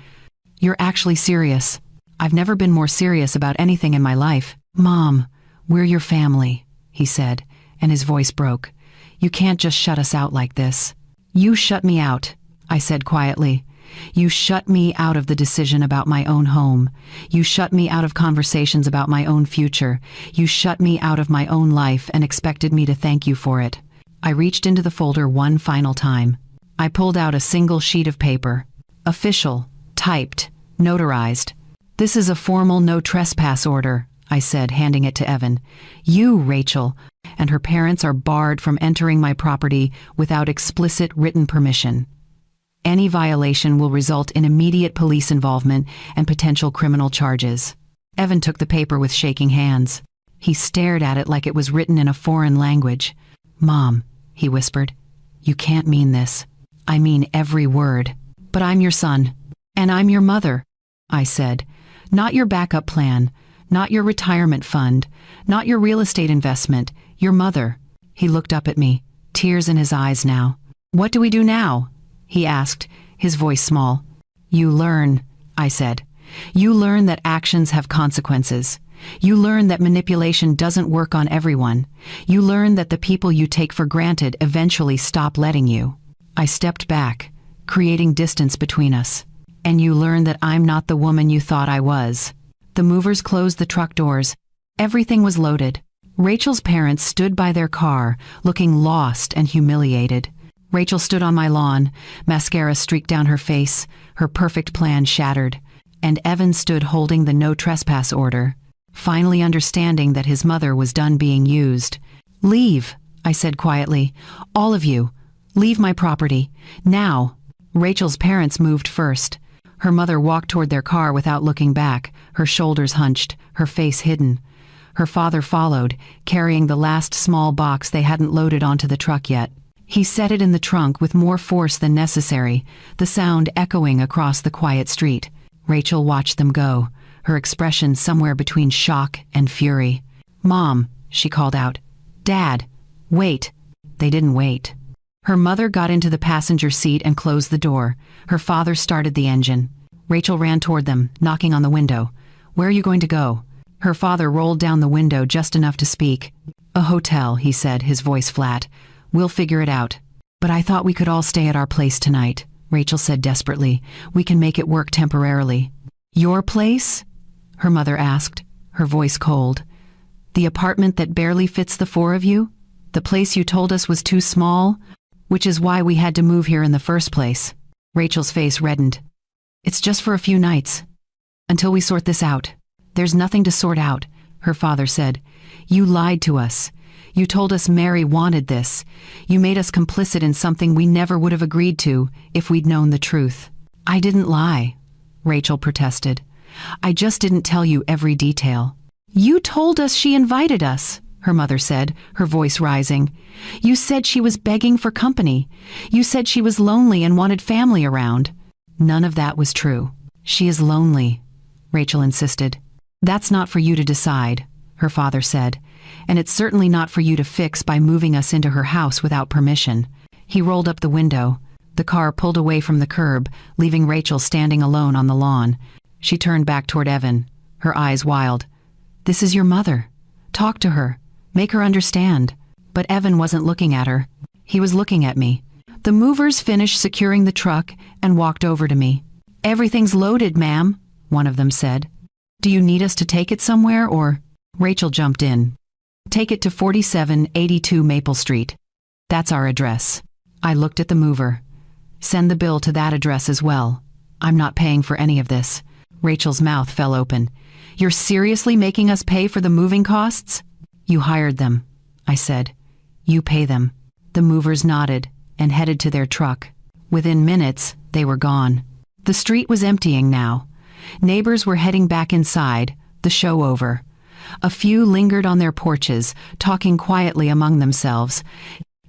You're actually serious. I've never been more serious about anything in my life. Mom, we're your family, he said, and his voice broke. You can't just shut us out like this. You shut me out, I said quietly. You shut me out of the decision about my own home. You shut me out of conversations about my own future. You shut me out of my own life and expected me to thank you for it. I reached into the folder one final time. I pulled out a single sheet of paper. Official, typed, notarized. This is a formal no trespass order, I said, handing it to Evan. You, Rachel, and her parents are barred from entering my property without explicit written permission. Any violation will result in immediate police involvement and potential criminal charges. Evan took the paper with shaking hands. He stared at it like it was written in a foreign language. Mom, he whispered, you can't mean this. I mean every word. But I'm your son. And I'm your mother, I said. Not your backup plan. Not your retirement fund. Not your real estate investment. Your mother. He looked up at me, tears in his eyes now. What do we do now? He asked, his voice small. You learn, I said. You learn that actions have consequences. You learn that manipulation doesn't work on everyone. You learn that the people you take for granted eventually stop letting you. I stepped back, creating distance between us. And you learn that I'm not the woman you thought I was. The movers closed the truck doors. Everything was loaded. Rachel's parents stood by their car, looking lost and humiliated. Rachel stood on my lawn, mascara streaked down her face, her perfect plan shattered. And Evan stood holding the no trespass order, finally understanding that his mother was done being used. Leave, I said quietly. All of you. Leave my property. Now. Rachel's parents moved first. Her mother walked toward their car without looking back, her shoulders hunched, her face hidden. Her father followed, carrying the last small box they hadn't loaded onto the truck yet. He set it in the trunk with more force than necessary, the sound echoing across the quiet street. Rachel watched them go, her expression somewhere between shock and fury. Mom, she called out. Dad, wait. They didn't wait. Her mother got into the passenger seat and closed the door. Her father started the engine. Rachel ran toward them, knocking on the window. Where are you going to go? Her father rolled down the window just enough to speak. A hotel, he said, his voice flat. We'll figure it out. But I thought we could all stay at our place tonight, Rachel said desperately. We can make it work temporarily. Your place? Her mother asked, her voice cold. The apartment that barely fits the four of you? The place you told us was too small? Which is why we had to move here in the first place. Rachel's face reddened. It's just for a few nights. Until we sort this out. There's nothing to sort out, her father said. You lied to us. You told us Mary wanted this. You made us complicit in something we never would have agreed to if we'd known the truth. I didn't lie, Rachel protested. I just didn't tell you every detail. You told us she invited us, her mother said, her voice rising. You said she was begging for company. You said she was lonely and wanted family around. None of that was true. She is lonely, Rachel insisted. That's not for you to decide, her father said, and it's certainly not for you to fix by moving us into her house without permission. He rolled up the window. The car pulled away from the curb, leaving Rachel standing alone on the lawn. She turned back toward Evan, her eyes wild. This is your mother. Talk to her. Make her understand. But Evan wasn't looking at her. He was looking at me. The movers finished securing the truck and walked over to me. Everything's loaded, ma'am, one of them said. Do you need us to take it somewhere or? Rachel jumped in. Take it to 4782 Maple Street. That's our address. I looked at the mover. Send the bill to that address as well. I'm not paying for any of this. Rachel's mouth fell open. You're seriously making us pay for the moving costs? You hired them, I said. You pay them. The movers nodded and headed to their truck. Within minutes, they were gone. The street was emptying now. Neighbors were heading back inside, the show over. A few lingered on their porches, talking quietly among themselves,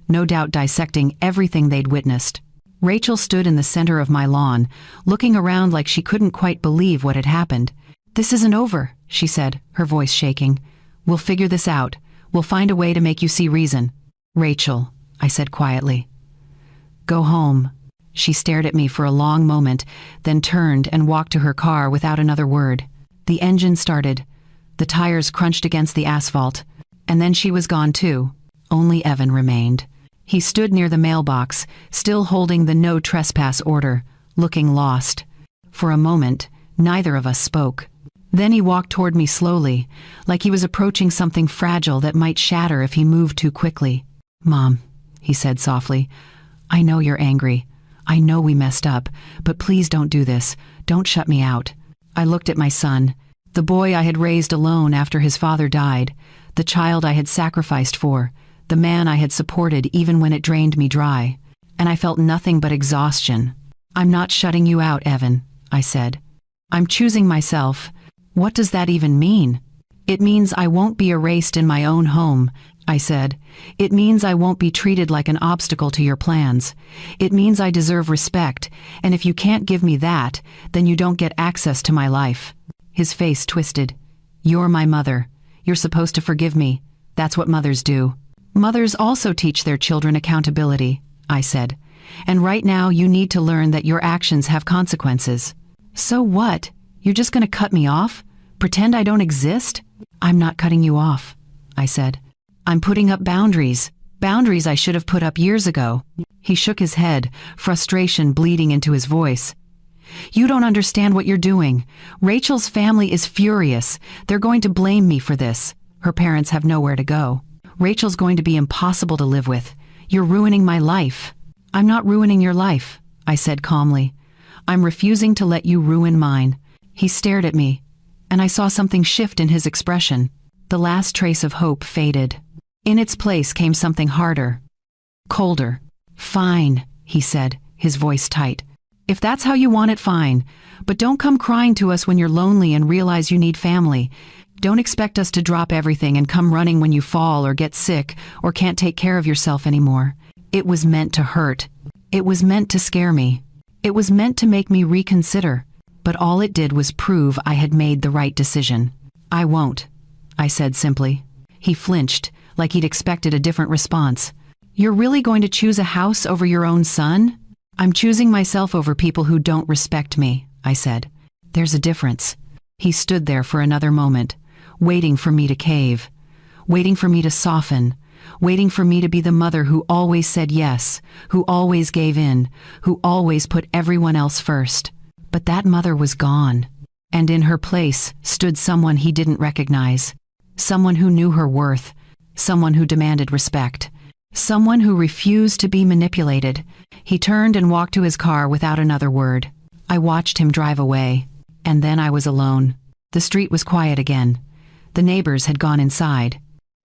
no doubt dissecting everything they'd witnessed. Rachel stood in the center of my lawn, looking around like she couldn't quite believe what had happened. This isn't over, she said, her voice shaking. We'll figure this out. We'll find a way to make you see reason. Rachel, I said quietly. Go home. She stared at me for a long moment, then turned and walked to her car without another word. The engine started. The tires crunched against the asphalt. And then she was gone too. Only Evan remained. He stood near the mailbox, still holding the no trespass order, looking lost. For a moment, neither of us spoke. Then he walked toward me slowly, like he was approaching something fragile that might shatter if he moved too quickly. Mom, he said softly, I know you're angry. I know we messed up, but please don't do this. Don't shut me out. I looked at my son, the boy I had raised alone after his father died, the child I had sacrificed for, the man I had supported even when it drained me dry. And I felt nothing but exhaustion. I'm not shutting you out, Evan, I said. I'm choosing myself. What does that even mean? It means I won't be erased in my own home, I said. It means I won't be treated like an obstacle to your plans. It means I deserve respect, and if you can't give me that, then you don't get access to my life. His face twisted. You're my mother. You're supposed to forgive me. That's what mothers do. Mothers also teach their children accountability, I said. And right now you need to learn that your actions have consequences. So what? You're just going to cut me off? Pretend I don't exist? I'm not cutting you off, I said. I'm putting up boundaries. Boundaries I should have put up years ago. He shook his head, frustration bleeding into his voice. You don't understand what you're doing. Rachel's family is furious. They're going to blame me for this. Her parents have nowhere to go. Rachel's going to be impossible to live with. You're ruining my life. I'm not ruining your life, I said calmly. I'm refusing to let you ruin mine. He stared at me, and I saw something shift in his expression. The last trace of hope faded. In its place came something harder, colder. Fine, he said, his voice tight. If that's how you want it, fine. But don't come crying to us when you're lonely and realize you need family. Don't expect us to drop everything and come running when you fall or get sick or can't take care of yourself anymore. It was meant to hurt. It was meant to scare me. It was meant to make me reconsider. But all it did was prove I had made the right decision. I won't, I said simply. He flinched, like he'd expected a different response. You're really going to choose a house over your own son? I'm choosing myself over people who don't respect me, I said. There's a difference. He stood there for another moment, waiting for me to cave, waiting for me to soften, waiting for me to be the mother who always said yes, who always gave in, who always put everyone else first. But that mother was gone, and in her place stood someone he didn't recognize, someone who knew her worth, someone who demanded respect, someone who refused to be manipulated. He turned and walked to his car without another word. I watched him drive away, and then I was alone. The street was quiet again. The neighbors had gone inside.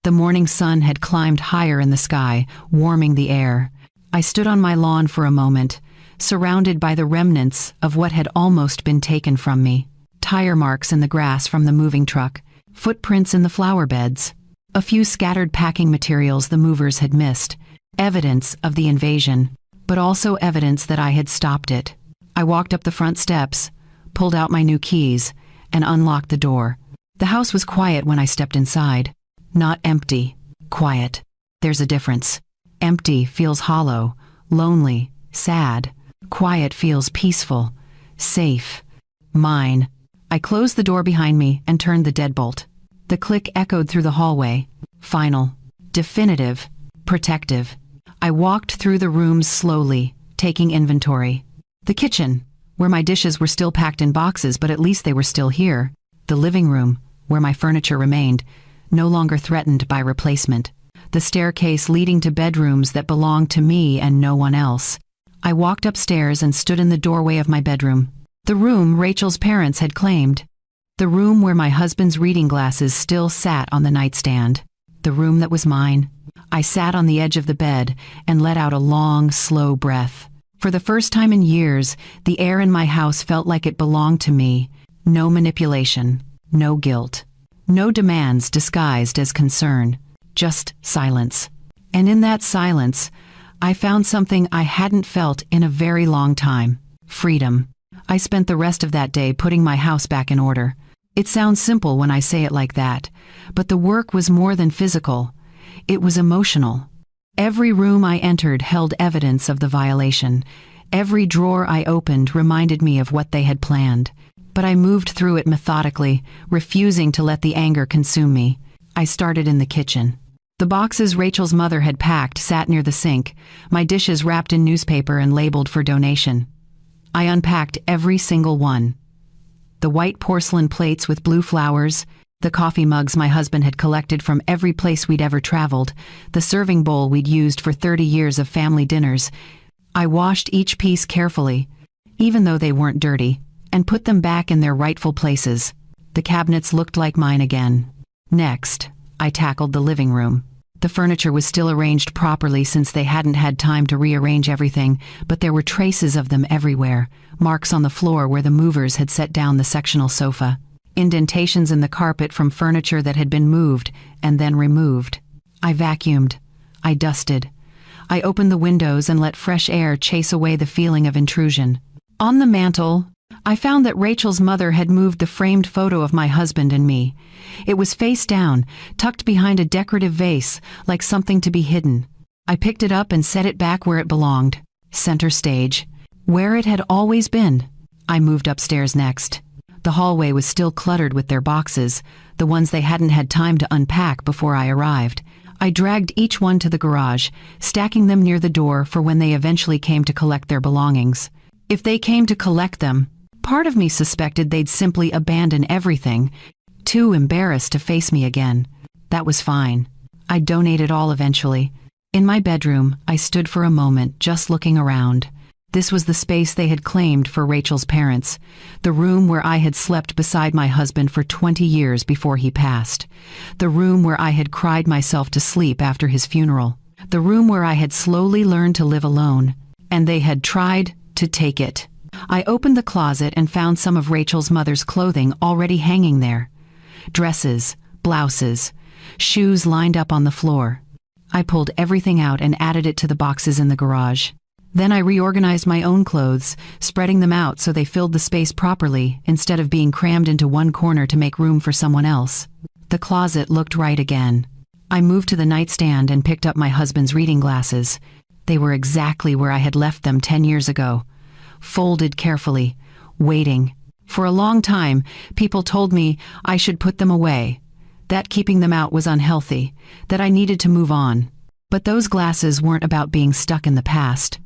The morning sun had climbed higher in the sky, warming the air. I stood on my lawn for a moment, surrounded by the remnants of what had almost been taken from me. Tire marks in the grass from the moving truck, footprints in the flower beds, a few scattered packing materials the movers had missed, evidence of the invasion, but also evidence that I had stopped it. I walked up the front steps, pulled out my new keys, and unlocked the door. The house was quiet when I stepped inside. Not empty. Quiet. There's a difference. Empty feels hollow, lonely, sad. Quiet feels peaceful, safe. Mine. I closed the door behind me and turned the deadbolt. The click echoed through the hallway. Final. Definitive. Protective. I walked through the rooms slowly, taking inventory. The kitchen, where my dishes were still packed in boxes, but at least they were still here. The living room, where my furniture remained, no longer threatened by replacement. The staircase leading to bedrooms that belonged to me and no one else. I walked upstairs and stood in the doorway of my bedroom. The room Rachel's parents had claimed. The room where my husband's reading glasses still sat on the nightstand. The room that was mine. I sat on the edge of the bed and let out a long, slow breath. For the first time in years, the air in my house felt like it belonged to me. No manipulation, no guilt, no demands disguised as concern, just silence. And in that silence, I found something I hadn't felt in a very long time: freedom. I spent the rest of that day putting my house back in order. It sounds simple when I say it like that, but the work was more than physical. It was emotional. Every room I entered held evidence of the violation. Every drawer I opened reminded me of what they had planned. But I moved through it methodically, refusing to let the anger consume me. I started in the kitchen. The boxes Rachel's mother had packed sat near the sink, my dishes wrapped in newspaper and labeled for donation. I unpacked every single one. The white porcelain plates with blue flowers, the coffee mugs my husband had collected from every place we'd ever traveled, the serving bowl we'd used for 30 years of family dinners. I washed each piece carefully, even though they weren't dirty, and put them back in their rightful places. The cabinets looked like mine again. Next, I tackled the living room. The furniture was still arranged properly since they hadn't had time to rearrange everything, but there were traces of them everywhere, marks on the floor where the movers had set down the sectional sofa, indentations in the carpet from furniture that had been moved and then removed. I vacuumed. I dusted. I opened the windows and let fresh air chase away the feeling of intrusion. On the mantel, I found that Rachel's mother had moved the framed photo of my husband and me. It was face down, tucked behind a decorative vase, like something to be hidden. I picked it up and set it back where it belonged, center stage, where it had always been. I moved upstairs next. The hallway was still cluttered with their boxes, the ones they hadn't had time to unpack before I arrived. I dragged each one to the garage, stacking them near the door for when they eventually came to collect their belongings. If they came to collect them, part of me suspected they'd simply abandon everything, too embarrassed to face me again. That was fine. I'd donate it all eventually. In my bedroom, I stood for a moment, just looking around. This was the space they had claimed for Rachel's parents, the room where I had slept beside my husband for 20 years before he passed, the room where I had cried myself to sleep after his funeral, the room where I had slowly learned to live alone, and they had tried to take it. I opened the closet and found some of Rachel's mother's clothing already hanging there. Dresses, blouses, shoes lined up on the floor. I pulled everything out and added it to the boxes in the garage. Then I reorganized my own clothes, spreading them out so they filled the space properly instead of being crammed into one corner to make room for someone else. The closet looked right again. I moved to the nightstand and picked up my husband's reading glasses. They were exactly where I had left them 10 years ago, folded carefully, waiting. For a long time, people told me I should put them away, that keeping them out was unhealthy, that I needed to move on. But those glasses weren't about being stuck in the past.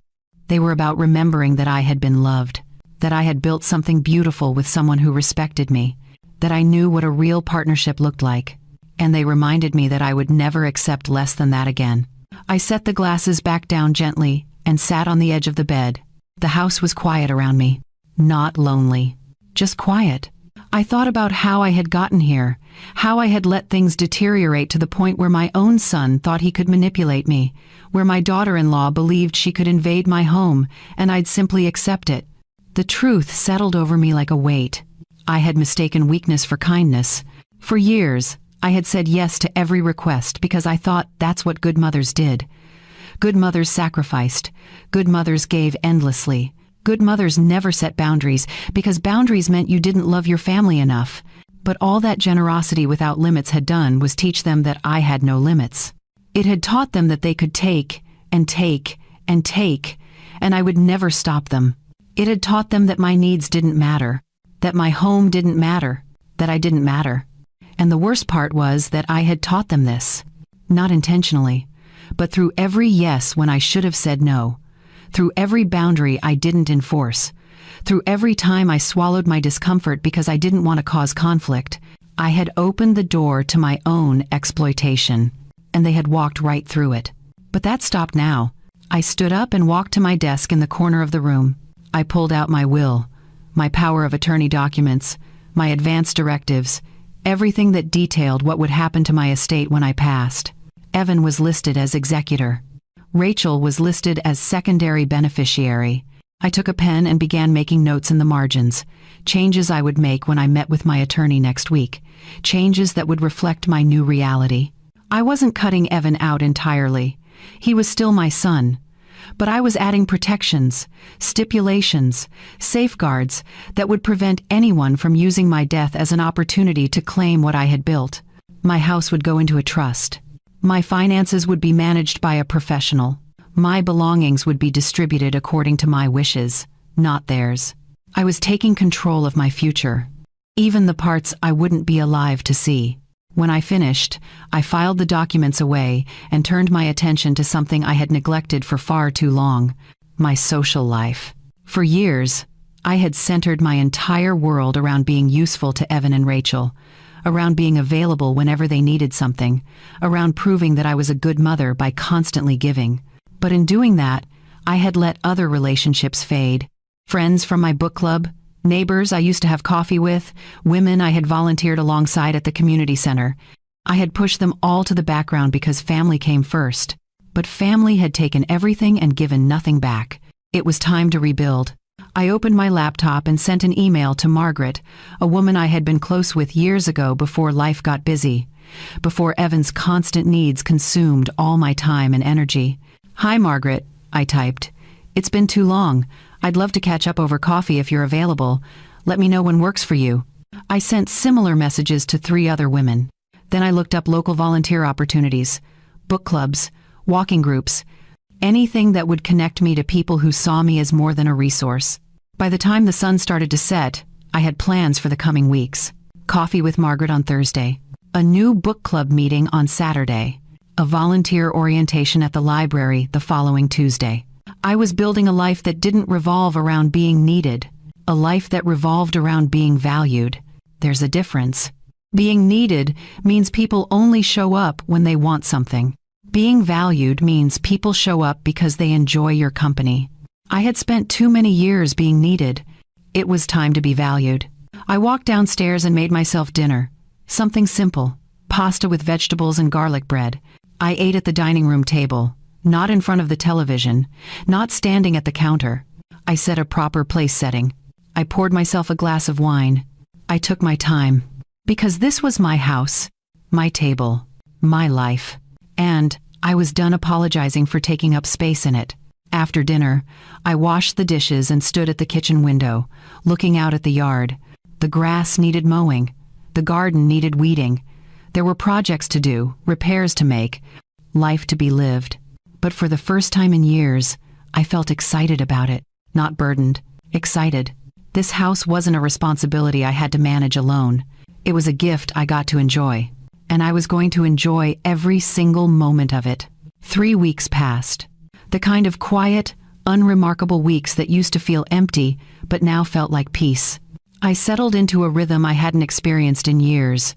They were about remembering that I had been loved, that I had built something beautiful with someone who respected me, that I knew what a real partnership looked like, and they reminded me that I would never accept less than that again. I set the glasses back down gently and sat on the edge of the bed. The house was quiet around me, not lonely, just quiet. I thought about how I had gotten here, how I had let things deteriorate to the point where my own son thought he could manipulate me, where my daughter-in-law believed she could invade my home, and I'd simply accept it. The truth settled over me like a weight. I had mistaken weakness for kindness. For years, I had said yes to every request because I thought that's what good mothers did. Good mothers sacrificed. Good mothers gave endlessly. Good mothers never set boundaries because boundaries meant you didn't love your family enough. But all that generosity without limits had done was teach them that I had no limits. It had taught them that they could take and take and take, and I would never stop them. It had taught them that my needs didn't matter, that my home didn't matter, that I didn't matter. And the worst part was that I had taught them this, not intentionally, but through every yes when I should have said no, through every boundary I didn't enforce, through every time I swallowed my discomfort because I didn't want to cause conflict. I had opened the door to my own exploitation, and they had walked right through it. But that stopped now. I stood up and walked to my desk in the corner of the room. I pulled out my will, my power of attorney documents, my advance directives, everything that detailed what would happen to my estate when I passed. Evan was listed as executor. Rachel was listed as secondary beneficiary. I took a pen and began making notes in the margins, changes I would make when I met with my attorney next week, changes that would reflect my new reality. I wasn't cutting Evan out entirely. He was still my son. But I was adding protections, stipulations, safeguards that would prevent anyone from using my death as an opportunity to claim what I had built. My house would go into a trust. My finances would be managed by a professional. My belongings would be distributed according to my wishes, not theirs. I was taking control of my future, even the parts I wouldn't be alive to see. When I finished, I filed the documents away and turned my attention to something I had neglected for far too long: my social life. For years, I had centered my entire world around being useful to Evan and Rachel, around being available whenever they needed something, around proving that I was a good mother by constantly giving. But in doing that, I had let other relationships fade. Friends from my book club, neighbors I used to have coffee with, women I had volunteered alongside at the community center. I had pushed them all to the background because family came first. But family had taken everything and given nothing back. It was time to rebuild. I opened my laptop and sent an email to Margaret, a woman I had been close with years ago before life got busy, before Evan's constant needs consumed all my time and energy. "Hi, Margaret," I typed. "It's been too long. I'd love to catch up over coffee if you're available. Let me know when works for you." I sent similar messages to 3 other women. Then I looked up local volunteer opportunities, book clubs, walking groups, anything that would connect me to people who saw me as more than a resource. By the time the sun started to set, I had plans for the coming weeks. Coffee with Margaret on Thursday, a new book club meeting on Saturday, a volunteer orientation at the library the following Tuesday. I was building a life that didn't revolve around being needed, a life that revolved around being valued. There's a difference. Being needed means people only show up when they want something. Being valued means people show up because they enjoy your company. I had spent too many years being needed. It was time to be valued. I walked downstairs and made myself dinner. Something simple, pasta with vegetables and garlic bread. I ate at the dining room table, not in front of the television, not standing at the counter. I set a proper place setting. I poured myself a glass of wine. I took my time, because this was my house, my table, my life. And I was done apologizing for taking up space in it. After dinner, I washed the dishes and stood at the kitchen window, looking out at the yard. The grass needed mowing. The garden needed weeding. There were projects to do, repairs to make, life to be lived. But for the first time in years, I felt excited about it, not burdened, excited. This house wasn't a responsibility I had to manage alone. It was a gift I got to enjoy. And I was going to enjoy every single moment of it. 3 weeks passed. The kind of quiet, unremarkable weeks that used to feel empty, but now felt like peace. I settled into a rhythm I hadn't experienced in years.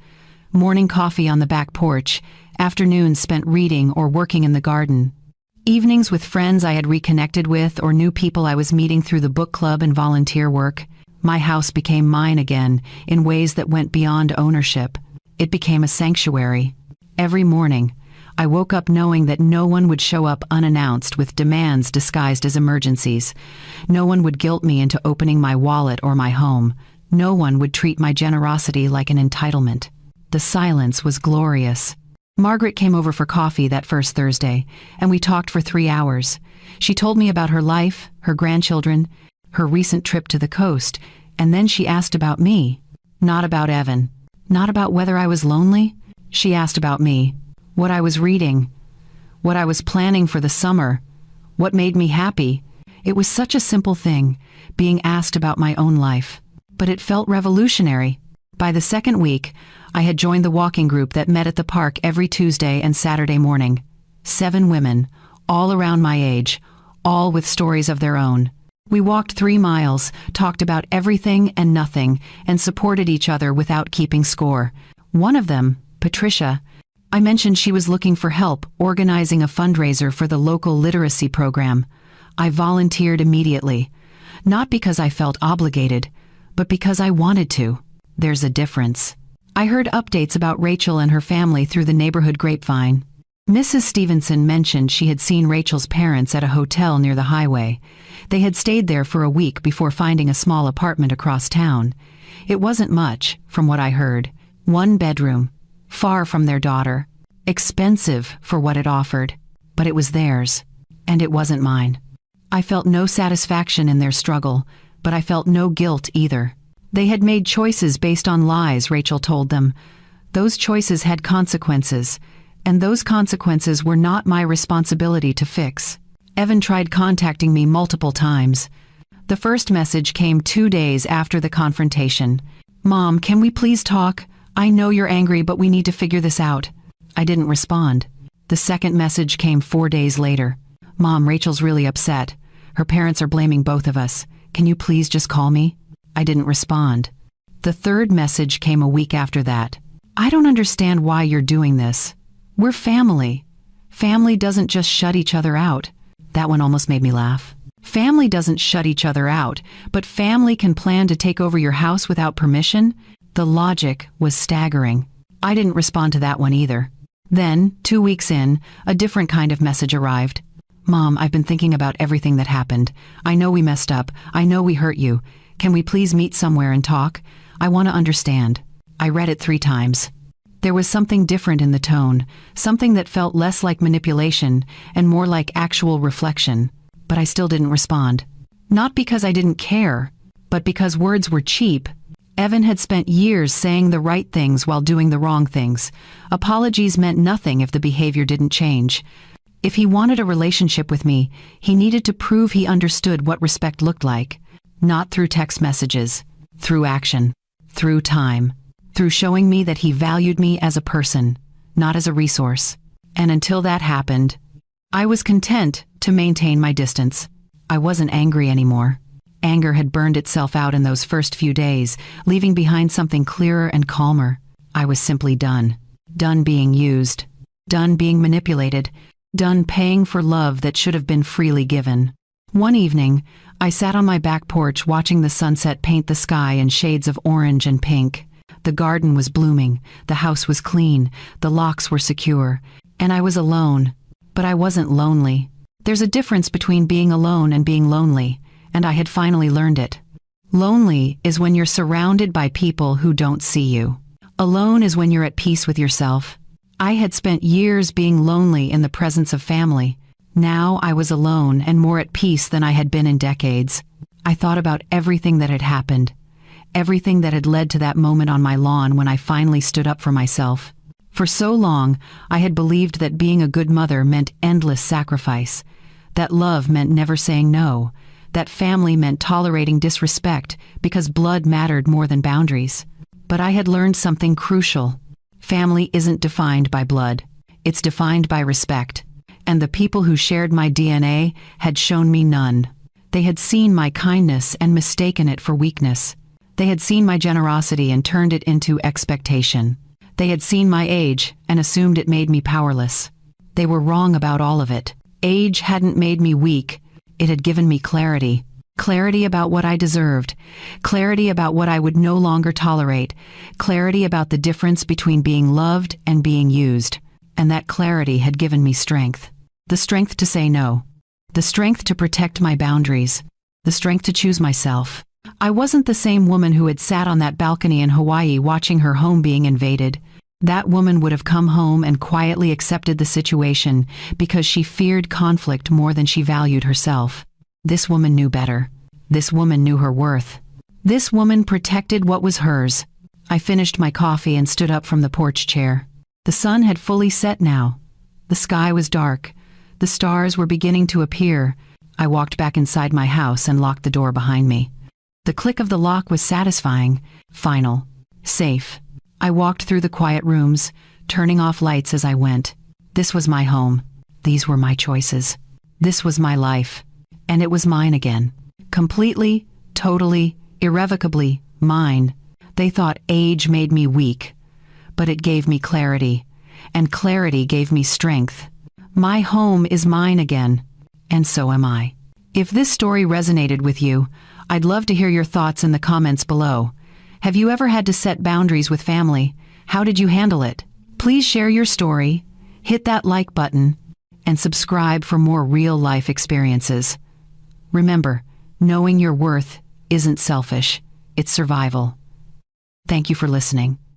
Morning coffee on the back porch, afternoons spent reading or working in the garden. Evenings with friends I had reconnected with or new people I was meeting through the book club and volunteer work. My house became mine again in ways that went beyond ownership. It became a sanctuary. Every morning, I woke up knowing that no one would show up unannounced with demands disguised as emergencies. No one would guilt me into opening my wallet or my home. No one would treat my generosity like an entitlement. The silence was glorious. Margaret came over for coffee that first Thursday, and we talked for 3 hours. She told me about her life, her grandchildren, her recent trip to the coast, and then she asked about me. Not about Evan. Not about whether I was lonely. She asked about me. What I was reading. What I was planning for the summer. What made me happy. It was such a simple thing, being asked about my own life. But it felt revolutionary. By the second week, I had joined the walking group that met at the park every Tuesday and Saturday morning. 7 women, all around my age, all with stories of their own. We walked 3 miles, talked about everything and nothing, and supported each other without keeping score. One of them, Patricia, I mentioned she was looking for help organizing a fundraiser for the local literacy program. I volunteered immediately. Not because I felt obligated, but because I wanted to. There's a difference. I heard updates about Rachel and her family through the neighborhood grapevine. Mrs. Stevenson mentioned she had seen Rachel's parents at a hotel near the highway. They had stayed there for a week before finding a small apartment across town. It wasn't much, from what I heard. 1 bedroom, far from their daughter. Expensive for what it offered, but it was theirs, and it wasn't mine. I felt no satisfaction in their struggle, but I felt no guilt either. They had made choices based on lies, Rachel told them. Those choices had consequences, and those consequences were not my responsibility to fix. Evan tried contacting me multiple times. The first message came 2 days after the confrontation. "Mom, can we please talk? I know you're angry, but we need to figure this out." I didn't respond. The second message came 4 days later. "Mom, Rachel's really upset. Her parents are blaming both of us. Can you please just call me?" I didn't respond. The third message came a week after that. "I don't understand why you're doing this. We're family. Family doesn't just shut each other out." That one almost made me laugh. Family doesn't shut each other out, but family can plan to take over your house without permission? The logic was staggering. I didn't respond to that one either. Then, 2 weeks in, a different kind of message arrived. "Mom, I've been thinking about everything that happened. I know we messed up. I know we hurt you. Can we please meet somewhere and talk? I want to understand." I read it 3 times. There was something different in the tone, something that felt less like manipulation and more like actual reflection. But I still didn't respond. Not because I didn't care, but because words were cheap. Evan had spent years saying the right things while doing the wrong things. Apologies meant nothing if the behavior didn't change. If he wanted a relationship with me, he needed to prove he understood what respect looked like. Not through text messages, through action, through time, through showing me that he valued me as a person, not as a resource. And until that happened, I was content to maintain my distance. I wasn't angry anymore. Anger had burned itself out in those first few days, leaving behind something clearer and calmer. I was simply done. Done being used. Done being manipulated. Done paying for love that should have been freely given. One evening, I sat on my back porch watching the sunset paint the sky in shades of orange and pink. The garden was blooming, the house was clean, the locks were secure, and I was alone. But I wasn't lonely. There's a difference between being alone and being lonely, and I had finally learned it. Lonely is when you're surrounded by people who don't see you. Alone is when you're at peace with yourself. I had spent years being lonely in the presence of family. Now I was alone and more at peace than I had been in decades. I thought about everything that had happened, everything that had led to that moment on my lawn when I finally stood up for myself. For so long, I had believed that being a good mother meant endless sacrifice, that love meant never saying no, that family meant tolerating disrespect because blood mattered more than boundaries. But I had learned something crucial. Family isn't defined by blood. It's defined by respect. And the people who shared my DNA had shown me none. They had seen my kindness and mistaken it for weakness. They had seen my generosity and turned it into expectation. They had seen my age and assumed it made me powerless. They were wrong about all of it. Age hadn't made me weak. It had given me clarity. Clarity about what I deserved. Clarity about what I would no longer tolerate. Clarity about the difference between being loved and being used. And that clarity had given me strength. The strength to say no. The strength to protect my boundaries. The strength to choose myself. I wasn't the same woman who had sat on that balcony in Hawaii watching her home being invaded. That woman would have come home and quietly accepted the situation because she feared conflict more than she valued herself. This woman knew better. This woman knew her worth. This woman protected what was hers. I finished my coffee and stood up from the porch chair. The sun had fully set now. The sky was dark. The stars were beginning to appear. I walked back inside my house and locked the door behind me. The click of the lock was satisfying, final, safe. I walked through the quiet rooms, turning off lights as I went. This was my home. These were my choices. This was my life. And it was mine again. Completely, totally, irrevocably mine. They thought age made me weak, but it gave me clarity, and clarity gave me strength. My home is mine again, and so am I. If this story resonated with you, I'd love to hear your thoughts in the comments below. Have you ever had to set boundaries with family? How did you handle it? Please share your story, hit that like button, and subscribe for more real-life experiences. Remember, knowing your worth isn't selfish, it's survival. Thank you for listening.